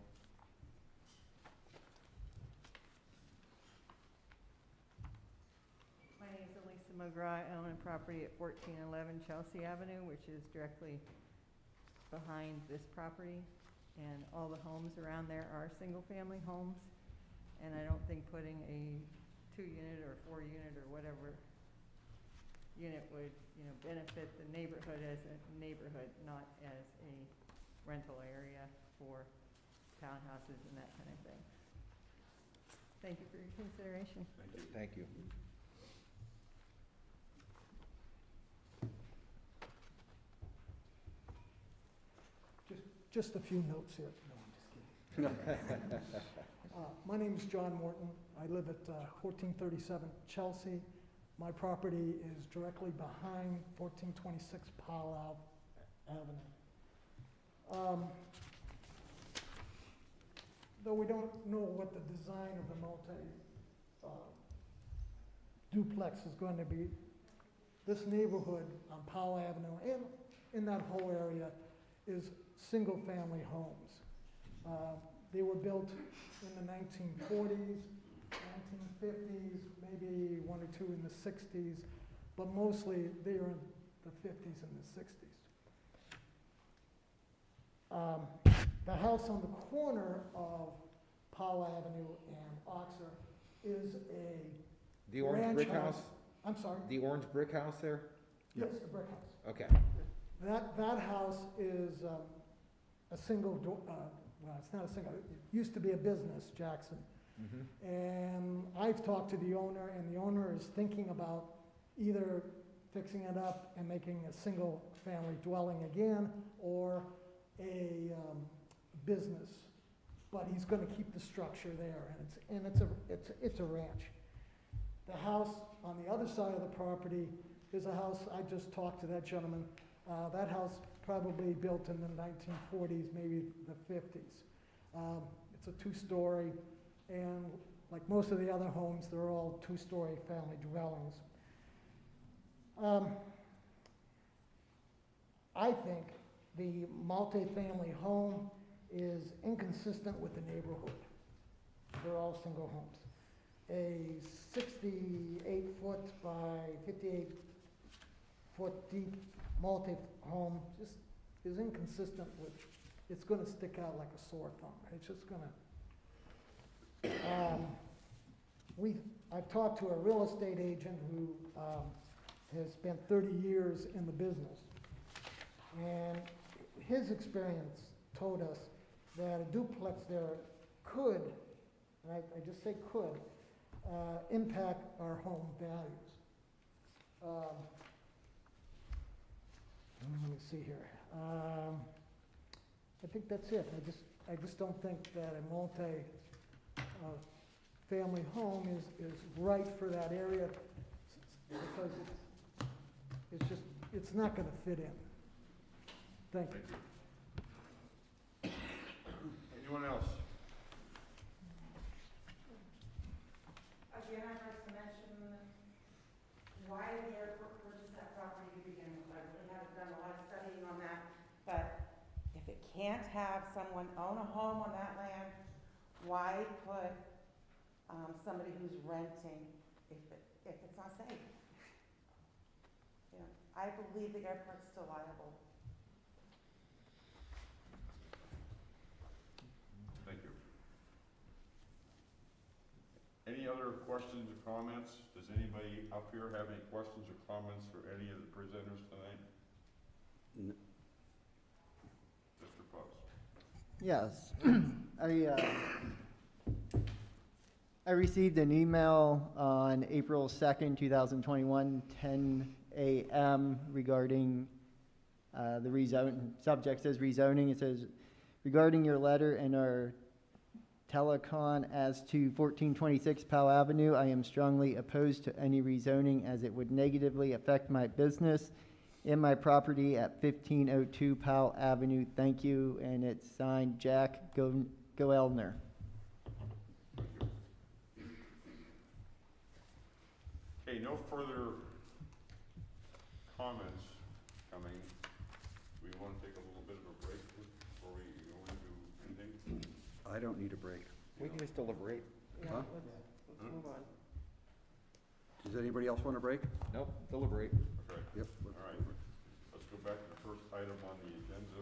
My name is Elisa McGraw. I own a property at 1411 Chelsea Avenue, which is directly behind this property. And all the homes around there are single-family homes. And I don't think putting a 2-unit or 4-unit or whatever unit would, benefit the neighborhood as a neighborhood, not as a rental area for townhouses and that kind of thing. Thank you for your consideration. Thank you. Thank you. Just a few notes here. No, I'm just kidding. My name is John Morton. I live at 1437 Chelsea. My property is directly behind 1426 Powell Avenue. Though we don't know what the design of the duplex is going to be, this neighborhood on Powell Avenue and in that whole area is single-family homes. They were built in the 1940s, 1950s, maybe one or two in the 60s, but mostly they are in the 50s and the 60s. The house on the corner of Powell Avenue and Oxer is The orange ranch brick house? I'm sorry? The orange brick house there? Yes, the brick house. Okay. That house is a single, well, it's not a single, it used to be a business, Jackson. Mm-hmm. And I've talked to the owner, and the owner is thinking about either fixing it up and making a single-family dwelling again, or a business. But he's gonna keep the structure there, and it's a ranch. The house on the other side of the property is a house, I just talked to that gentleman, that house probably built in the 1940s, maybe the 50s. It's a two-story, and like most of the other homes, they're all two-story family dwellings. I think the multi-family home is inconsistent with the neighborhood. They're all single homes. A 68-foot by 58-foot deep multi-home just is inconsistent with, it's gonna stick out like a sore thumb. It's just gonna, I've talked to a real estate agent who has spent 30 years in the business. And his experience told us that a duplex there could, and I just say could, impact our home values. Let me see here. I think that's it. I just don't think that a multi-family home is right for that area because it's not going to fit in. Thank you. Anyone else? Again, I'd like to mention why the airport purchased that property to begin with. I really haven't done a lot of studying on that, but if it can't have someone own a home on that land, why put somebody who's renting if it's not safe? You know, I believe the airport's still liable. Thank you. Any other questions or comments? Does anybody up here have any questions or comments for any of the presenters tonight? Mr. Pubbs. Yes. I received an email on April 2nd, 2021, 10 a.m. regarding the rezone. Subject says rezoning. It says, regarding your letter and our telecon as to 1426 Powell Avenue, I am strongly opposed to any rezoning as it would negatively affect my business and my property at 1502 Powell Avenue. Thank you. And it's signed Jack Goelner. Okay, no further comments coming. We want to take a little bit of a break before we go into anything? I don't need a break. We can just deliberate. Huh? Let's move on. Does anybody else want a break? Nope, deliberate. Okay. Yep. All right. Let's go back to the first item on the agenda.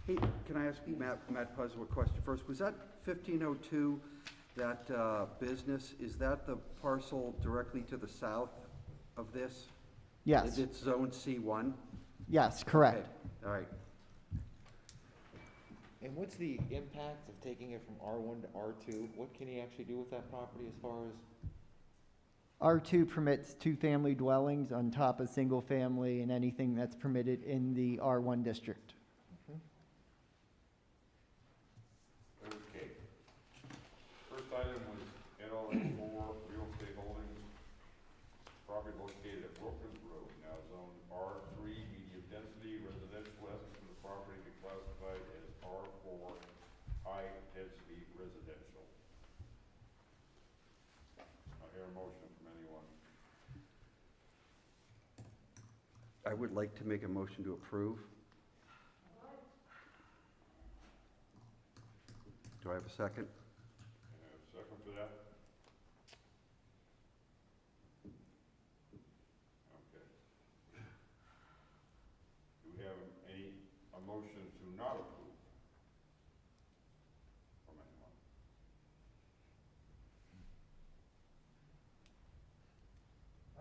Hey, can I ask Matt Puzzle a question first? Was that 1502, that business, is that the parcel directly to the south of this? Yes. Is it zone C1? Yes, correct. Okay. All right. And what's the impact of taking it from R1 to R2? What can he actually do with that property as far as? R2 permits two-family dwellings on top of single-family and anything that's permitted in the R1 district. And density residential. I hear a motion from anyone. I would like to make a motion to approve. Do I have a second? Second for that? Okay. Do we have a motion to not approve from anyone?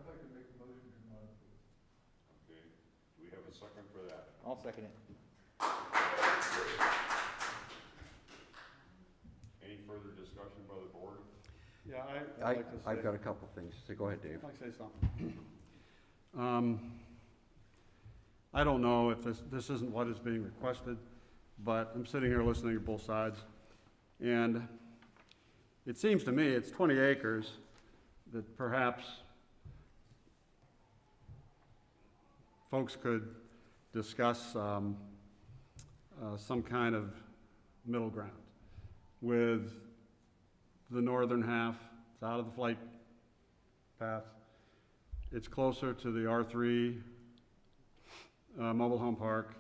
I'd like to make a motion to not approve. Okay. Do we have a second for that? I'll second it. Any further discussion by the board? Yeah, I'd like to say. I've got a couple things. So go ahead, Dave. I'd like to say something. I don't know if this isn't what is being requested, but I'm sitting here listening to both sides. And it seems to me it's 20 acres that perhaps folks could discuss some kind of middle ground with the northern half. It's out of the flight path. It's closer to the R3 mobile home park.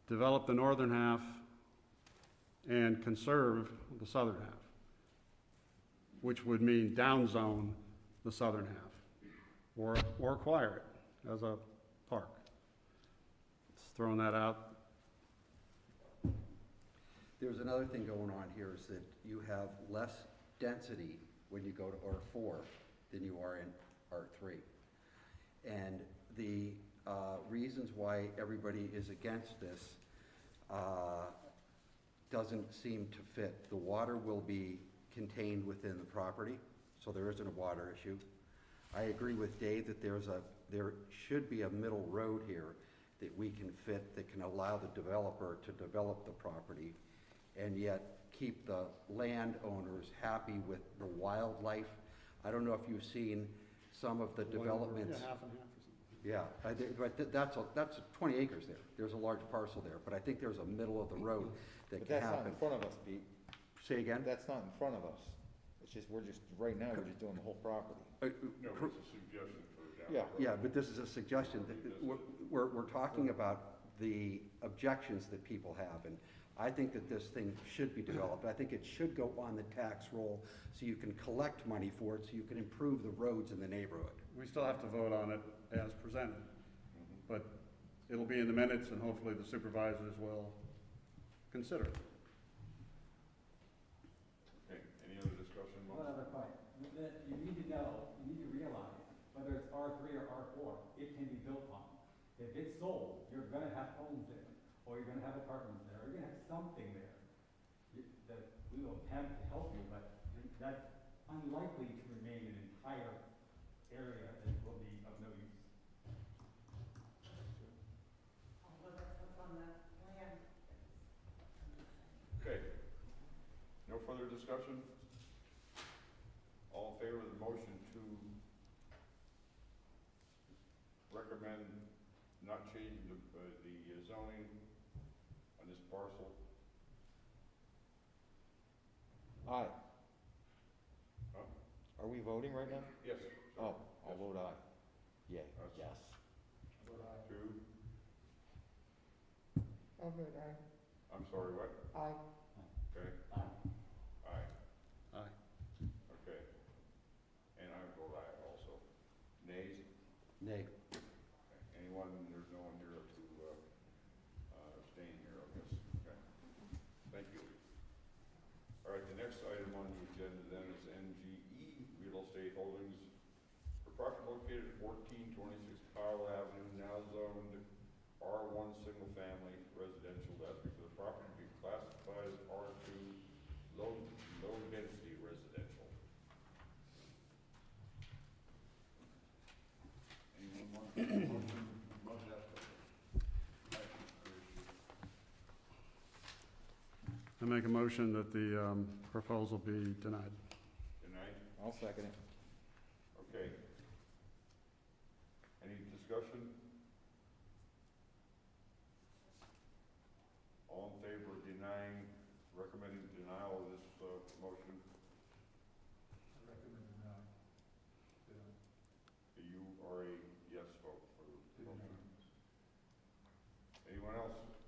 Develop the northern half and conserve the southern half, which would mean downzone the southern half or acquire it as a park. Just throwing that out. There's another thing going on here is that you have less density when you go to R4 than you are in R3. And the reasons why everybody is against this doesn't seem to fit. The water will be contained within the property, so there isn't a water issue. I agree with Dave that there should be a middle road here that we can fit, that can allow the developer to develop the property and yet keep the landowners happy with the wildlife. I don't know if you've seen some of the developments. Yeah, half and half or something. Yeah, but that's 20 acres there. There's a large parcel there, but I think there's a middle of the road that But can that's not happen. in front of us, Pete. Say again? That's not in front of us. It's just, right now, we're just doing the whole property. No, it's a suggestion for down the Yeah. road. Yeah, but this is a suggestion. We're talking about the objections that people have, and I think that this thing should be developed. I think it should go on the tax roll so you can collect money for it, so you can improve the roads in the neighborhood. We still have to vote on it as presented, but it'll be in the minutes and hopefully the supervisors will consider it. Okay, any other discussion? One other point. You need to know, you need to realize, whether it's R3 or R4, it can be built on. If it's sold, you're gonna have homes there, or you're gonna have apartments there, or you're gonna have something there. That we will attempt to help you, but that's unlikely to remain an entire area that will be of no use. Well, that's what's on the plan. Okay. No further discussion? All in favor of the motion to recommend not changing the zoning on this parcel? Aye. Huh? Are we voting right now? Yes. Oh, I'll vote aye. Yay, That's- yes. Two, I'll vote aye. I'm sorry, what? Aye. Okay. Aye. Aye. Aye. Okay. And I vote aye also. Nays? Nay. Okay. Anyone, there's no one here to abstain here, I guess. Okay. Thank you. All right, the next item on the agenda then is NGE Real Estate Holdings for property located at 1426 Powell Avenue, now zoned R1 Single Family Residential. That's for the property to be classified as R2 Low Density Residential. Anyone want to make a motion about that? I make a motion that the proposal be denied. Tonight? I'll second it. Okay. Any discussion? All in favor of recommending denial of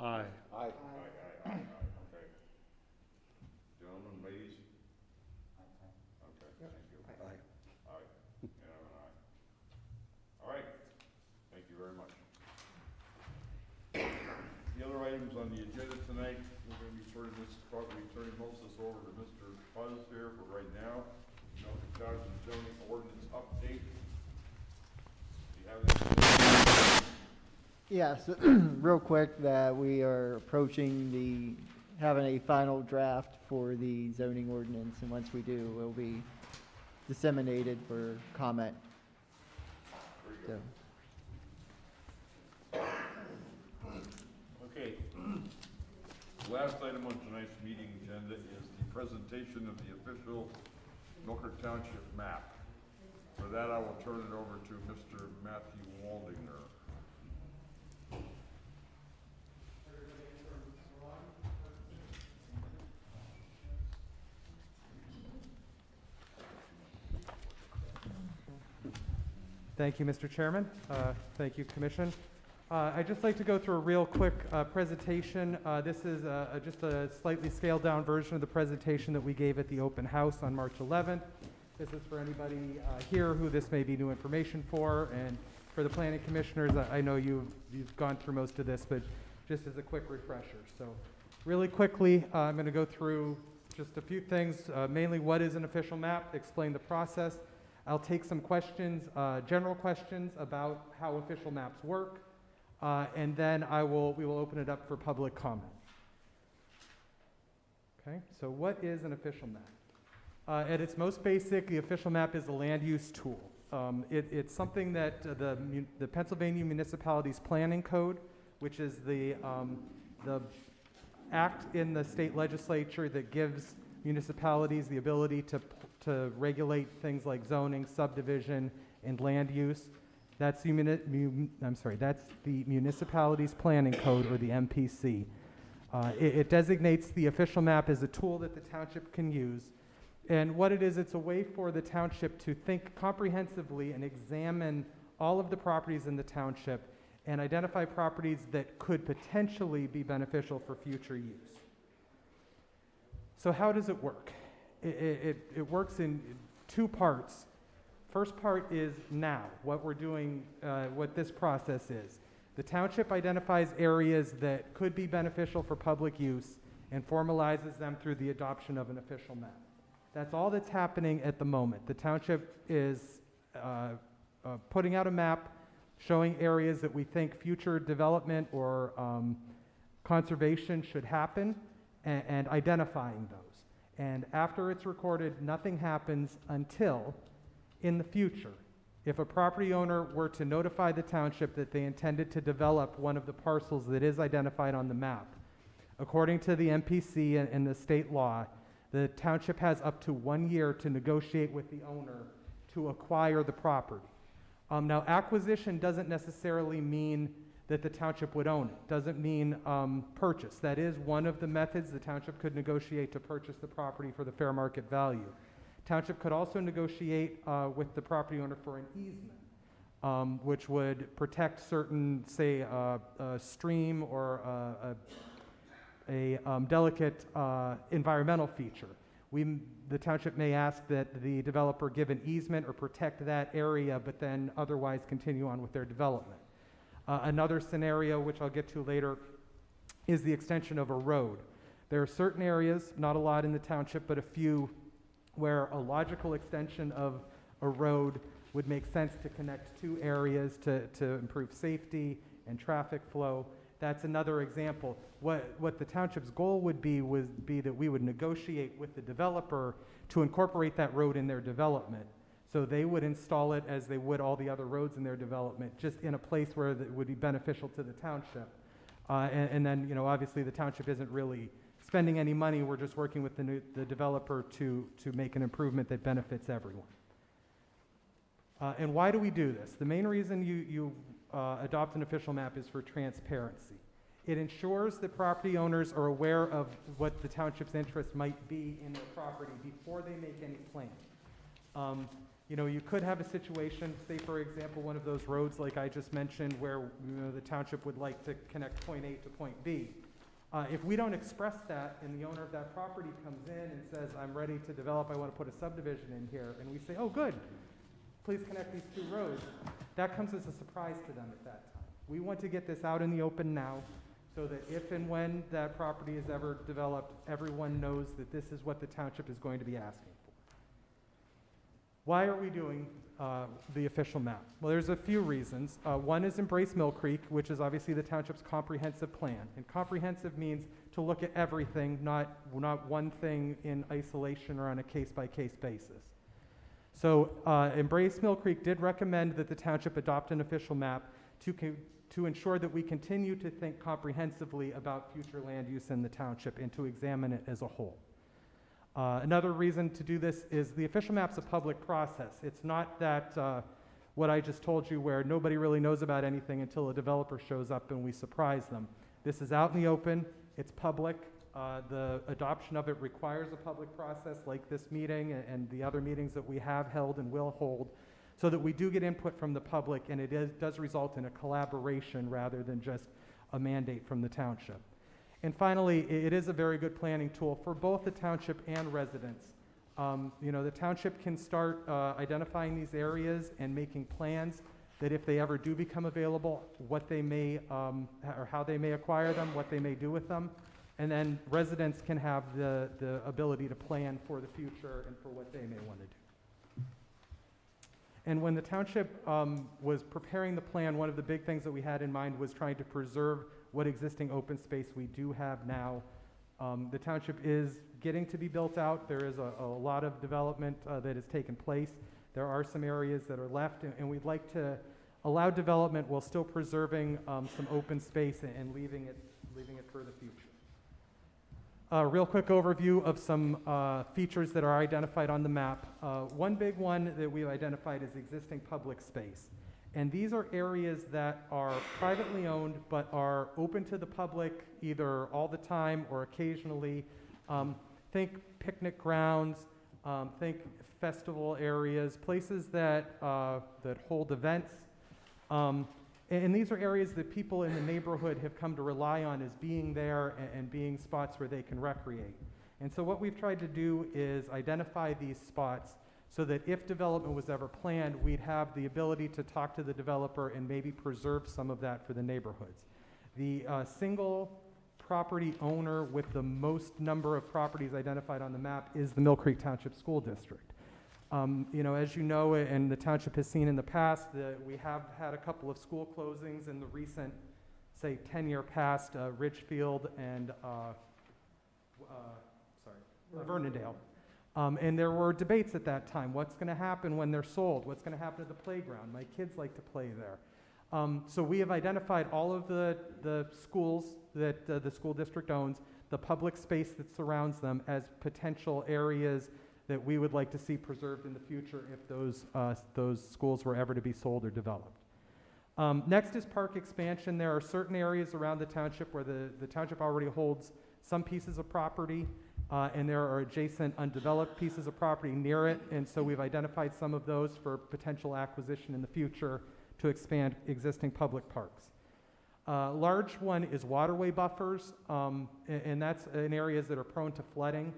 Aye. Aye. Okay. Gentlemen, ladies? Okay, thank you. Aye. Aye, and I'm an aye. All right, thank you very much. The other items on the agenda tonight, we're gonna be turning most of this over to Mr. Puzz here for right now. Milton Township zoning ordinance update. Do you have anything? Yes, real quick, that we are approaching having a final draft for the zoning ordinance, and once we do, it will be disseminated for comment. Very good. Okay. The last item on tonight's meeting agenda is the presentation of the official McCulloch Township map. For that, I will turn it over to Mr. Mattwaldinger. Thank you, Mr. Chairman. Thank you, Commission. I'd just like to go through a real quick presentation. This is just a slightly scaled down version of the presentation that we gave at the open house on March 11th. This is for anybody here who this may be new information for, and for the planning commissioners, I know you've gone through most of this, but just as a quick refresher. So really quickly, I'm going to go through just a few things, mainly what is an official map, explain the process. I'll take some questions, general questions about how official maps work, and then we will open it up for public comment. Okay, so what is an official map? At its most basic, the official map is a land use tool. It's something that the Pennsylvania Municipalities Planning Code, which is the act in the state legislature that gives municipalities the ability to regulate things like zoning, subdivision, and land use. That's the Municipalities Planning Code, or the MPC. It designates the official map as a tool that the township can use. And what it is, it's a way for the township to think comprehensively and examine all of the properties in the township and identify properties that could potentially be beneficial for future use. So how does it work? It works in two parts. First part is now, what we're doing, what this process is. The township identifies areas that could be beneficial for public use and formalizes them through the adoption of an official map. That's all that's happening at the moment. The township is putting out a map showing areas that we think future development or conservation should happen, and identifying those. And after it's recorded, nothing happens until, in the future, if a property owner were to notify the township that they intended to develop one of the parcels that is identified on the map. According to the MPC and the state law, the township has up to 1 year to negotiate with the owner to acquire the property. Now, acquisition doesn't necessarily mean that the township would own it. Doesn't mean purchase. That is one of the methods the township could negotiate to purchase the property for the fair market value. Township could also negotiate with the property owner for an easement, which would protect certain, say, a stream or a delicate environmental feature. The township may ask that the developer give an easement or protect that area, but then otherwise continue on with their development. Another scenario, which I'll get to later, is the extension of a road. There are certain areas, not a lot in the township, but a few, where a logical extension of a road would make sense to connect two areas to improve safety and traffic flow. That's another example. What the township's goal would be that we would negotiate with the developer to incorporate that road in their development. So they would install it as they would all the other roads in their development, just in a place where it would be beneficial to the township. And then, obviously the township isn't really spending any money. We're just working with the developer to make an improvement that benefits everyone. And why do we do this? The main reason you adopt an official map is for transparency. It ensures that property owners are aware of what the township's interest might be in their property before they make any plans. You know, you could have a situation, say for example, one of those roads like I just mentioned where, you know, the township would like to connect point A to point B. If we don't express that and the owner of that property comes in and says, I'm ready to develop, I want to put a subdivision in here, and we say, oh, good, please connect these two roads, that comes as a surprise to them at that time. We want to get this out in the open now so that if and when that property is ever developed, everyone knows that this is what the township is going to be asking for. Why are we doing the official map? Well, there's a few reasons. One is Embrace Mill Creek, which is obviously the township's comprehensive plan. And comprehensive means to look at everything, not one thing in isolation or on a case-by-case basis. So Embrace Mill Creek did recommend that the township adopt an official map to ensure that we continue to think comprehensively about future land use in the township and to examine it as a whole. Another reason to do this is the official map's a public process. It's not that what I just told you where nobody really knows about anything until a developer shows up and we surprise them. This is out in the open, it's public. The adoption of it requires a public process like this meeting and the other meetings that we have held and will hold, so that we do get input from the public and it does result in a collaboration rather than just a mandate from the township. And finally, it is a very good planning tool for both the township and residents. You know, the township can start identifying these areas and making plans that if they ever do become available, what they may, or how they may acquire them, what they may do with them. And then residents can have the ability to plan for the future and for what they may want to do. And when the township was preparing the plan, one of the big things that we had in mind was trying to preserve what existing open space we do have now. The township is getting to be built out. There is a lot of development that has taken place. There are some areas that are left, and we'd like to allow development while still preserving some open space and leaving it for the future. Real quick overview of some features that are identified on the map. One big one that we've identified is existing public space. And these are areas that are privately owned but are open to the public either all the time or occasionally. Think picnic grounds, think festival areas, places that hold events. And these are areas that people in the neighborhood have come to rely on as being there and being spots where they can recreate. And so what we've tried to do is identify these spots so that if development was ever planned, we'd have the ability to talk to the developer and maybe preserve some of that for the neighborhoods. The single property owner with the most number of properties identified on the map is the Mill Creek Township School District. You know, as you know, and the township has seen in the past, we have had a couple of school closings in the recent, say, 10-year past, Ridgefield and Vernondale. And there were debates at that time. What's going to happen when they're sold? What's going to happen to the playground? My kids like to play there. So we have identified all of the schools that the school district owns, the public space that surrounds them as potential areas that we would like to see preserved in the future if those schools were ever to be sold or developed. Next is park expansion. There are certain areas around the township where the township already holds some pieces of property, and there are adjacent undeveloped pieces of property near it, and so we've identified some of those for potential acquisition in the future to expand existing public parks. Large one is waterway buffers, and that's in areas that are prone to flooding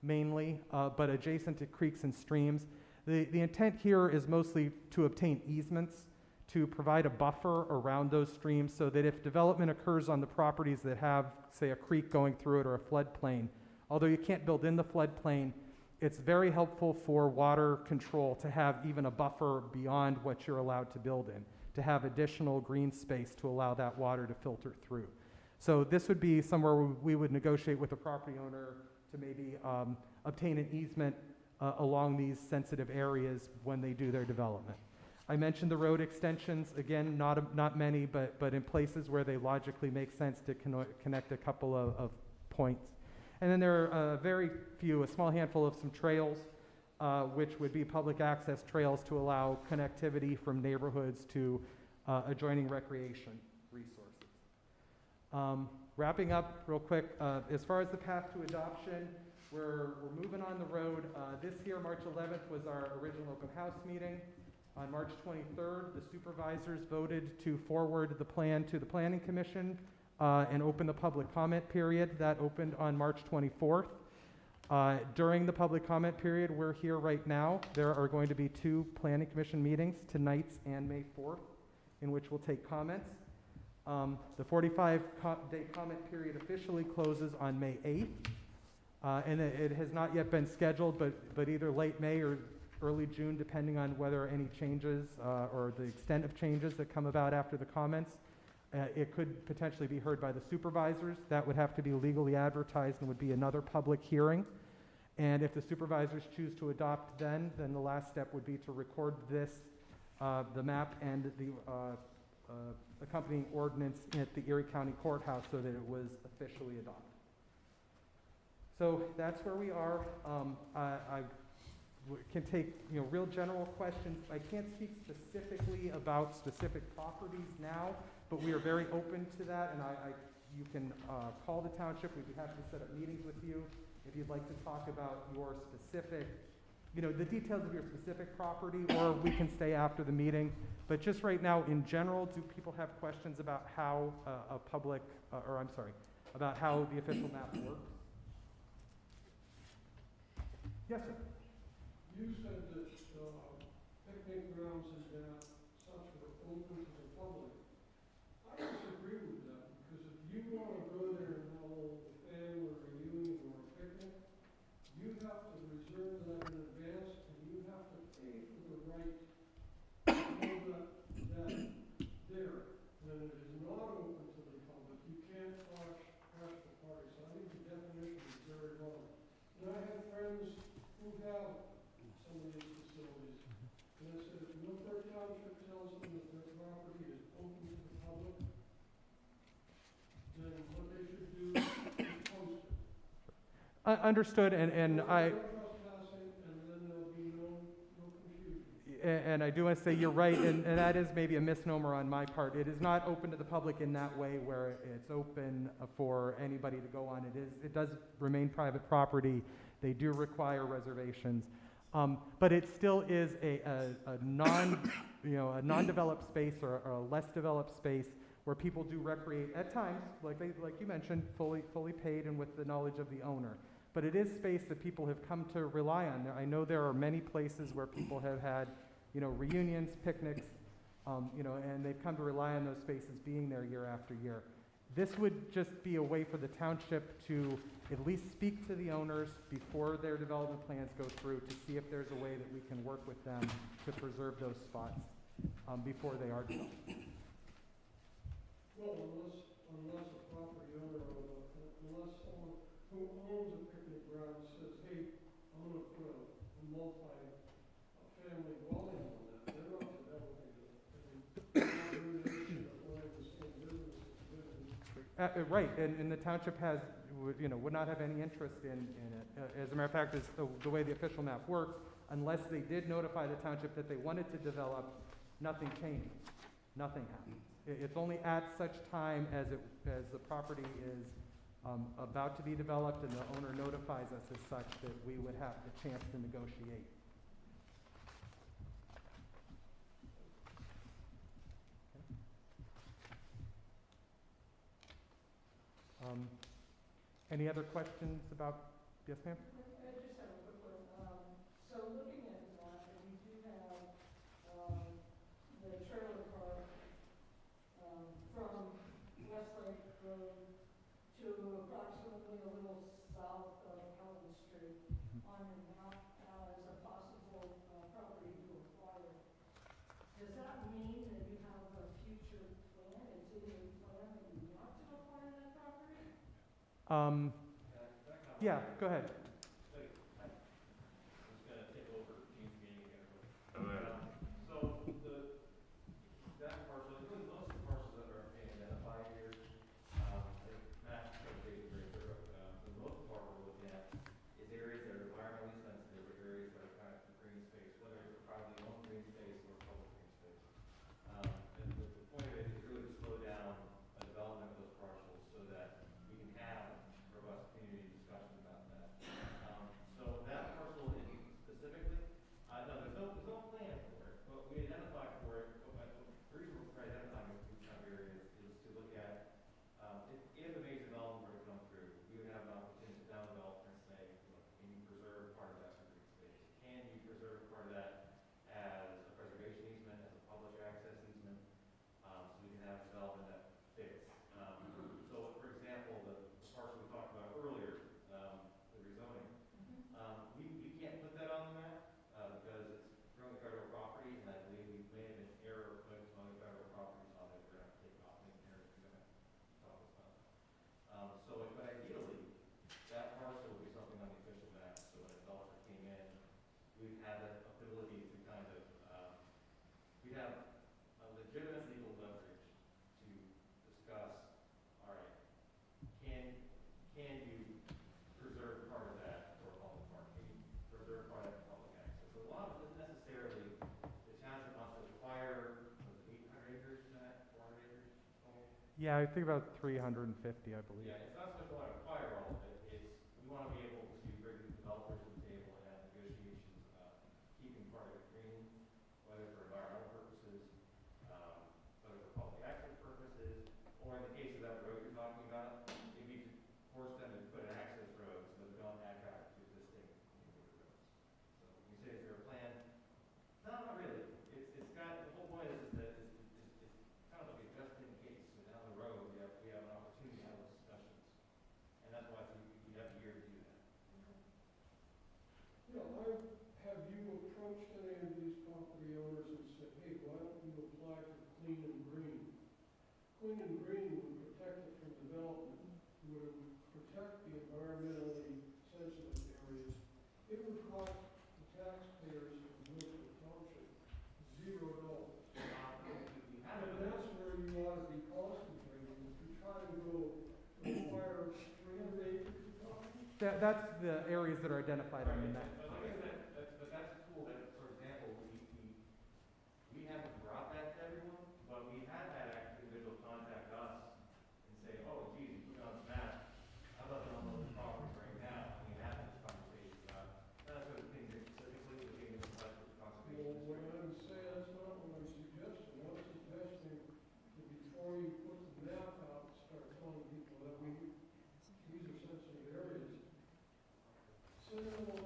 mainly, but adjacent to creeks and streams. The intent here is mostly to obtain easements to provide a buffer around those streams so that if development occurs on the properties that have, say, a creek going through it or a floodplain, although you can't build in the floodplain, it's very helpful for water control to have even a buffer beyond what you're allowed to build in, to have additional green space to allow that water to filter through. So this would be somewhere where we would negotiate with the property owner to maybe obtain an easement along these sensitive areas when they do their development. I mentioned the road extensions, again, not many, but in places where they logically make sense to connect a couple of points. And then there are a small handful of some trails, which would be public access trails to allow connectivity from neighborhoods to adjoining recreation resources. Wrapping up real quick, as far as the path to adoption, we're moving on on the road. This year, March 11th, was our original open house meeting. On March 23rd, the supervisors voted to forward the plan to the Planning Commission and open the public comment period. That opened on March 24th. During the public comment period, we're here right now. There are going to be 2 Planning Commission meetings, tonight's and May 4th, in which we'll take comments. The 45-day comment period officially closes on May 8th, and it has not yet been scheduled, but either late May or early June, depending on whether any changes or the extent of changes that come about after the comments. It could potentially be heard by the supervisors. That would have to be legally advertised and would be another public hearing. And if the supervisors choose to adopt then the last step would be to record this, the map and the accompanying ordinance at the Erie County Courthouse so that it was officially adopted. So that's where we are. I can take real general questions. I can't speak specifically about specific properties now, but we are very open to that, and you can call the township. We'd be happy to set up meetings with you if you'd like to talk about your specific, the details of your specific property, or we can stay after the meeting. But just right now, in general, do people have questions about how about how the official map works? Yes, sir. You said that picnic grounds and such were open to the public. I disagree with that, because if you want to go there and have a family reunion or a picnic, you have to reserve that in advance, and you have to pay for the right to hold that there. And it is not open to the public. You can't crash the party. So I think the definition is very wrong. And I have friends who have some of these facilities. And I said, if Milford Township tells them that their property is open to the public, then what they should do is post it. Understood, and I... No trespassing, and then there'll be no confusion. And I do want to say you're right, and that is maybe a misnomer on my part. It is not open to the public in that way where it's open for anybody to go on. It does remain private property. They do require reservations. But it still is a non-developed space or a less developed space where people do recreate at times, like you mentioned, fully paid and with the knowledge of the owner. But it is space that people have come to rely on. I know there are many places where people have had, reunions, picnics, and they've come to rely on those spaces being there year after year. This would just be a way for the township to at least speak to the owners before their development plans go through to see if there's a way that we can work with them to preserve those spots before they are developed. Well, unless a property owner, unless someone who owns a picnic ground says, hey, I'm going to put a multi-family dwelling on that, they're not developing it. Right, and the township would not have any interest in it. As a matter of fact, the way the official map works, unless they did notify the township that they wanted to develop, nothing changes. Nothing happens. It's only at such time as the property is about to be developed and the owner notifies us as such that we would have the chance to negotiate. Any other questions about, yes ma'am? I just have a quick one. So looking at the map, we do have the trailer park from Westlake Road to approximately a little south of Helen Street on the map as a possible property to acquire. Does that mean that you have a future plan? It's in your plan that you want to acquire that property? Yeah, go ahead. Yeah, I think about 350, I believe. Yeah, it's not so much we want to acquire all of it, it's, we want to be able to bring developers to the table and have negotiations about keeping part of it green, whether for environmental purposes, whether for public access purposes, or in the case of that road you're talking about, maybe to force them to put an access road so that we don't add traffic to existing neighborhood roads. So you say, is there a plan? No, not really. It's got, the whole point is that it's kind of like a just in case. So down the road, we have an opportunity to have those discussions. And that's why we have a year to do that. Yeah, have you approached any of these property owners and said, hey, why don't you apply for clean and green? Clean and green would protect it from development, would protect the environmentally sensitive areas. It would cost the taxpayers of Milford Township $0. And that's where you ought to be concentrating, if you try to go acquire 300 acres of property. That's the areas that are identified on the map. But like I said, but that's a tool that, for example, we haven't brought that to everyone, but we have had actual individuals contact us and say, oh, geez, you put it on this map, how about on those properties right now? And we have this conversation about, not sort of things that specifically we're getting into touch with conservation. Well, what I'm saying, that's not what I'm suggesting. I'm suggesting that before you put the map out, start telling people that these are sensitive areas. Send them an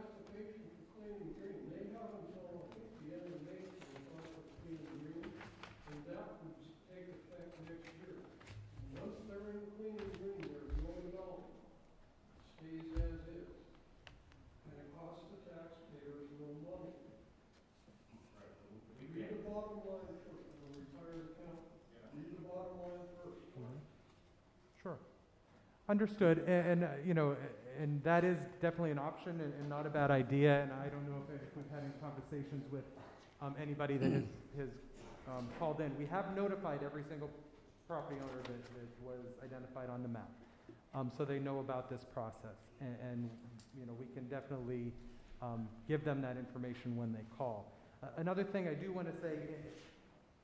application for clean and green. They have until, I think, the end of May to apply for clean and green, and that would take effect next year. And once they're in clean and green, there's no development. It stays as is. And it costs the taxpayers no money. Read the bottom line first. I'm a retired accountant. Read the bottom line first. Sure. Understood, you know, and that is definitely an option and not a bad idea, and I don't know if we've had any conversations with anybody that has called in. We have notified every single property owner that was identified on the map, so they know about this process, and you know, we can definitely give them that information when they call. Another thing I do want to say,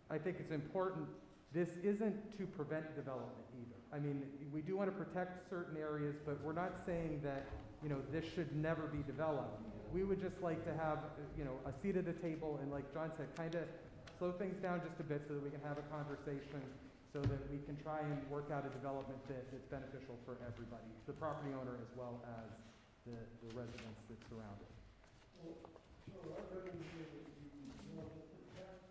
I think it's important, this isn't to prevent development either. I mean, we do want to protect certain areas, but we're not saying that, you know, this should never be developed. We would just like to have, you know, a seat at the table and, like John said, kind of slow things down just a bit so that we can have a conversation, so that we can try and work out a development that's beneficial for everybody, the property owner as well as the residents that surround it. Well, so I read in here that you want to protect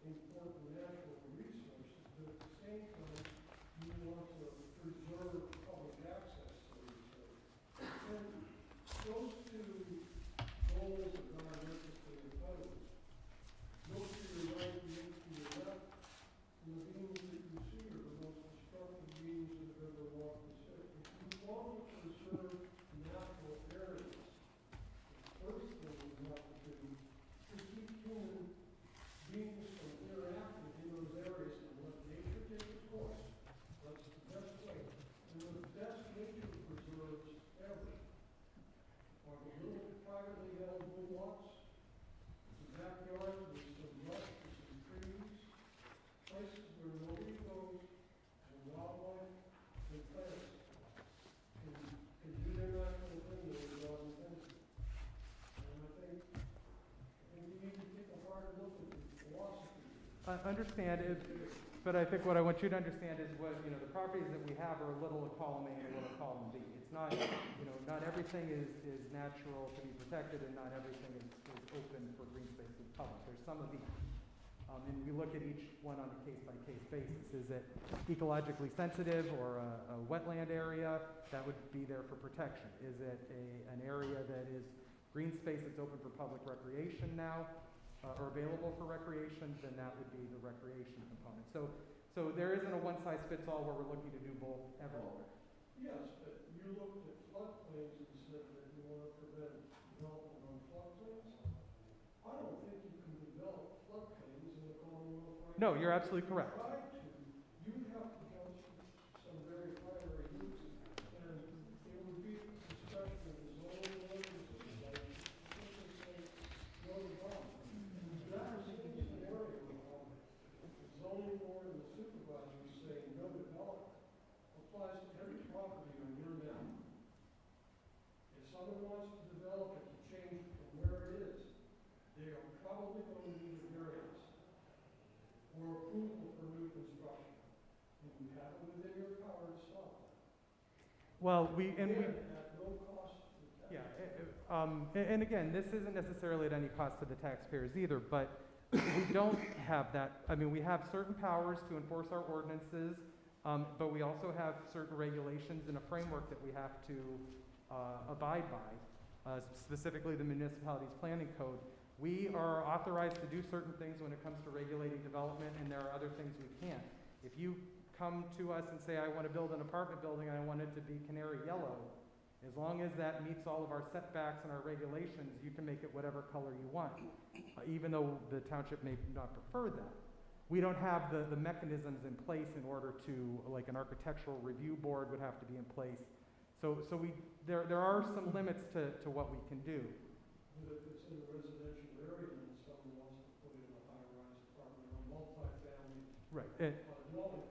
important natural resources, but at the same time, you want to preserve public access to these areas. And those two goals are diametrically opposed. Look to your right, look to your left, and the beams that you see are the most destructive beams that have ever walked this earth. If you want to preserve natural areas, the first thing you have to do is keep human beings from interacting in those areas and let nature take its course. That's the best way. And the best nature preserves ever are the little privately held woodlots, the backyards with some brush and some trees, places where nobody goes, and wildlife and plants can do their natural thing that is God intended. And I think we need to take a hard look at the philosophy. I understand it, but I think what I want you to understand is what, you know, the properties that we have are a little of column A and a little column B. It's not, you know, not everything is natural to be protected, and not everything is open for green space and public. There's some of each. And we look at each one on a case-by-case basis. Is it ecologically sensitive or a wetland area? That would be there for protection. Is it an area that is green space that's open for public recreation now, or available for recreation? Then that would be the recreation component. So there isn't a one-size-fits-all where we're looking to do both everywhere. Yes, but you looked at floodplains and said that you want to prevent development on floodplains. I don't think you can develop floodplains in the Commonwealth right No, now. you're absolutely correct. If you tried to, you'd have to jump through some very fiery hoops, and it would be a discussion of the zoning ordinances, like, simply say, no development. And that is an area where the zoning board and the supervisors say, someone wants to develop it to change it from where it is, they are probably going to need a variance or approval for new construction. And you have it within your power to stop that. Well, we, and we, Again, at no cost to the taxpayer. and again, this isn't necessarily at any cost to the taxpayers either, but we don't have that. I mean, we have certain powers to enforce our ordinances, but we also have certain regulations and a framework that we have to abide by, specifically the municipality's planning code. We are authorized to do certain things when it comes to regulating development, and there are other things we can't. If you come to us and say, I want to build an apartment building and I want it to be canary yellow, as long as that meets all of our setbacks and our regulations, you can make it whatever color you want, even though the township may not prefer that. We don't have the mechanisms in place in order to, like an architectural review board would have to be in place. So there are some limits to what we can do. But if it's in a residential area and someone wants to put in a high-rise apartment or multifamily Right. dwelling,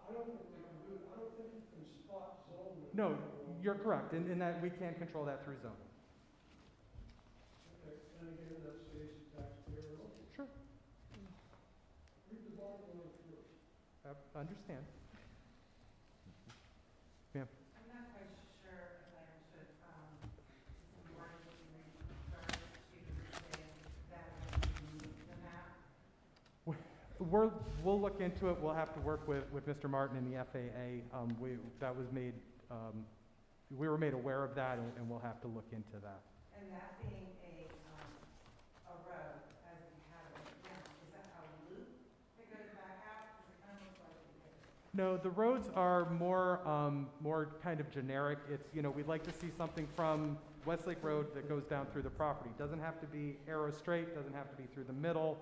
I don't think they can do it. I don't think you can spot zone. it. No, you're correct, in that we can control that through zoning. Okay, and again, that saves the taxpayer money. Sure. Read the bottom line first. Understand. Ma'am? I'm not quite sure if I understood, the wording that you referred to say that the map. We'll look into it. We'll have to work with Mr. Martin and the FAA. That was made, we were made aware of that, and we'll have to look into that. And that being a road, as we have it right now, is that a loop that goes back out? Because it kind of looks like it is. No, the roads are more kind of generic. It's, we'd like to see something from Westlake Road that goes down through the property. Doesn't have to be arrow straight, doesn't have to be through the middle.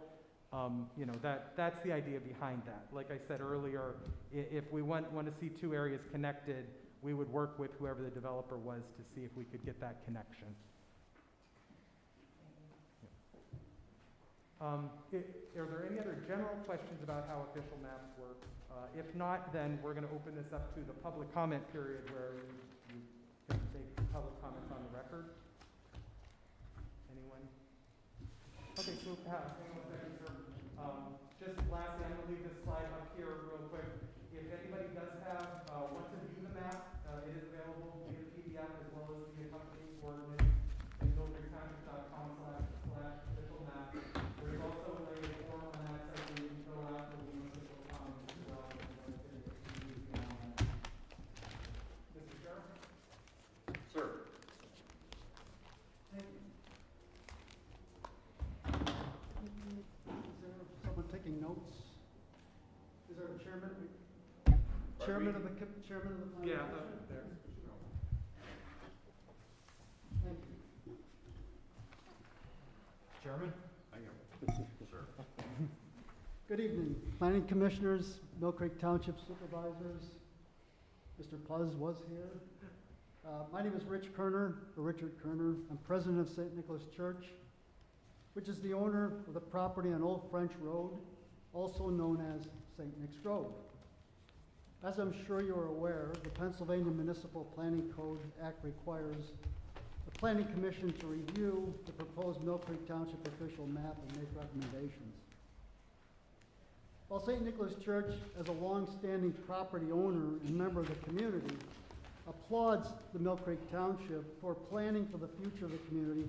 That's the idea behind that. Like I said earlier, if we want to see two areas connected, we would work with whoever the developer was to see if we could get that connection. Are there any other general questions about how official maps work? If not, then we're going to open this up to the public comment period where you can take public comments on the record. Anyone? Okay, so hang on a second, sir. Just lastly, I'm going to leave this slide up here real quick. If anybody does want to view the map, it is available via PDF as well as the accompanying ordinance at milfordtownship.com/official map. There's also a form on that site where you can fill out the official comments as well. Mr. Chair? Sir. Thank you. Is there someone taking notes? Is there a chairman? Chairman of the planning Yeah, commission? there. Thank you. Chairman? Sir. Good evening, planning commissioners, Mill Creek Township supervisors. Mr. Puz was here. My name is Richard Kerner. I'm president of St. Nicholas Church, which is the owner of the property on Old French Road, also known as St. Nick's Grove. As I'm sure you're aware, the Pennsylvania Municipal Planning Code Act requires the Planning Commission to review the proposed Mill Creek Township official map and make recommendations. While St. Nicholas Church, as a long-standing property owner and member of the community, applauds the Mill Creek Township for planning for the future of the community,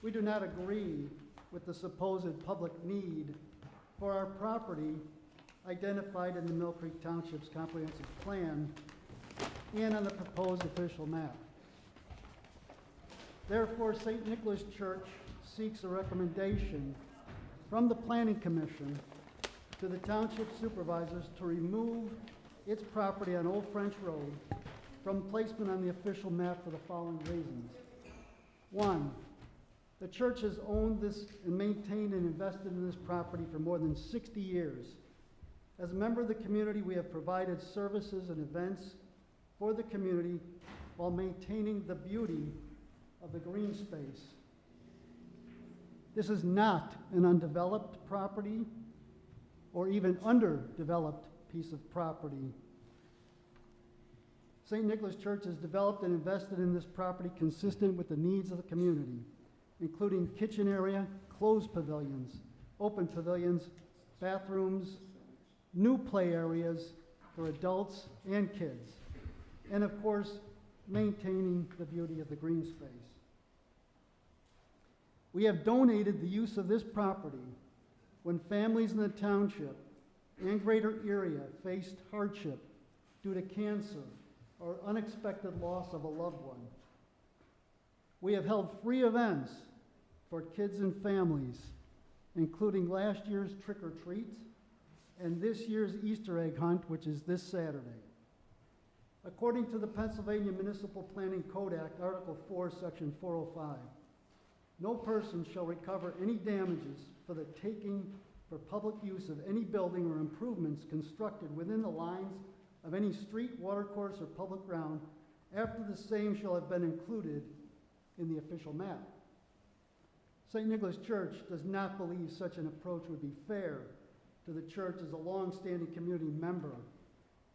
we do not agree with the supposed public need for our property identified in the Mill Creek Township's comprehensive plan and on the proposed official map. Therefore, St. Nicholas Church seeks a recommendation from the Planning Commission to the Township Supervisors to remove its property on Old French Road from placement on the official map for the following reasons. One, the church has owned this and maintained and invested in this property for more than 60 years. As a member of the community, we have provided services and events for the community while maintaining the beauty of the green space. This is not an undeveloped property or even underdeveloped piece of property. St. Nicholas Church has developed and invested in this property consistent with the needs of the community, including kitchen area, closed pavilions, open pavilions, bathrooms, new play areas for adults and kids, and of course, maintaining the beauty of the green space. We have donated the use of this property when families in the township and greater area faced hardship due to cancer or unexpected loss of a loved one. We have held free events for kids and families, including last year's trick or treat and this year's Easter egg hunt, which is this Saturday. According to the Pennsylvania Municipal Planning Code Act, Article 4, Section 405, no person shall recover any damages for the taking for public use of any building or improvements constructed within the lines of any street, watercourse, or public ground after the same shall have been included in the official map. St. Nicholas Church does not believe such an approach would be fair to the church as a long-standing community member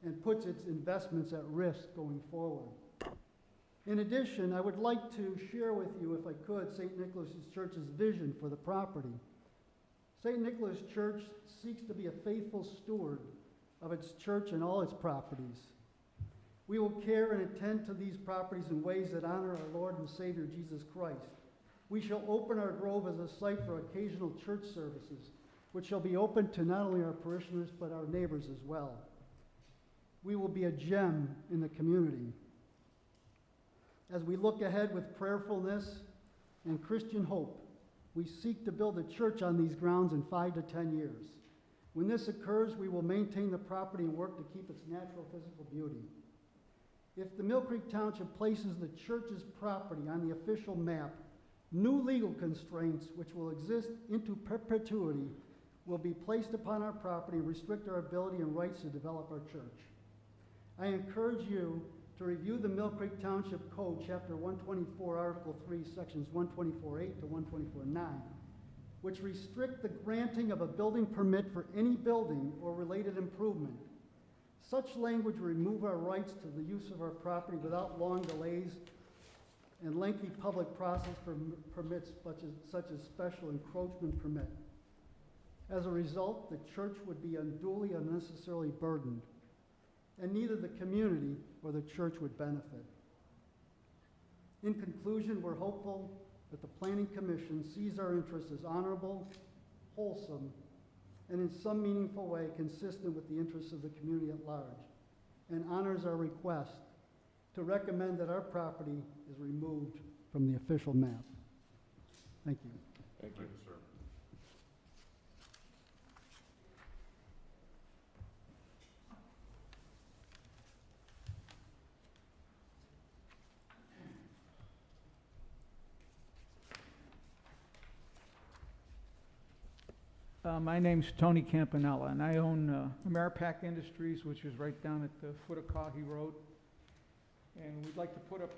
and puts its investments at risk going forward. In addition, I would like to share with you, if I could, St. Nicholas Church's vision for the property. St. Nicholas Church seeks to be a faithful steward of its church and all its properties. We will care and attend to these properties in ways that honor our Lord and Savior Jesus Christ. We shall open our grove as a site for occasional church services, which shall be open to not only our parishioners but our neighbors as well. We will be a gem in the community. As we look ahead with prayerfulness and Christian hope, we seek to build a church on these grounds in 5 to 10 years. When this occurs, we will maintain the property and work to keep its natural physical beauty. If the Mill Creek Township places the church's property on the official map, new legal constraints which will exist into perpetuity will be placed upon our property and restrict our ability and rights to develop our church. I encourage you to review the Mill Creek Township Code, Chapter 124, Article 3, Sections 124.8 to 124.9, which restrict the granting of a building permit for any building or related improvement. Such language will remove our rights to the use of our property without long delays and lengthy public process for permits such as special encroachment permit. As a result, the church would be unduly unnecessarily burdened, and neither the community or the church would benefit. In conclusion, we're hopeful that the Planning Commission sees our interests as honorable, wholesome, and in some meaningful way consistent with the interests of the community at large, and honors our request to recommend that our property is removed from the official map. Thank you. Thank you, sir. My name's Tony Campanella, and I own Ameripac Industries, which is right down at the foot of Caughey Road. And we'd like to put up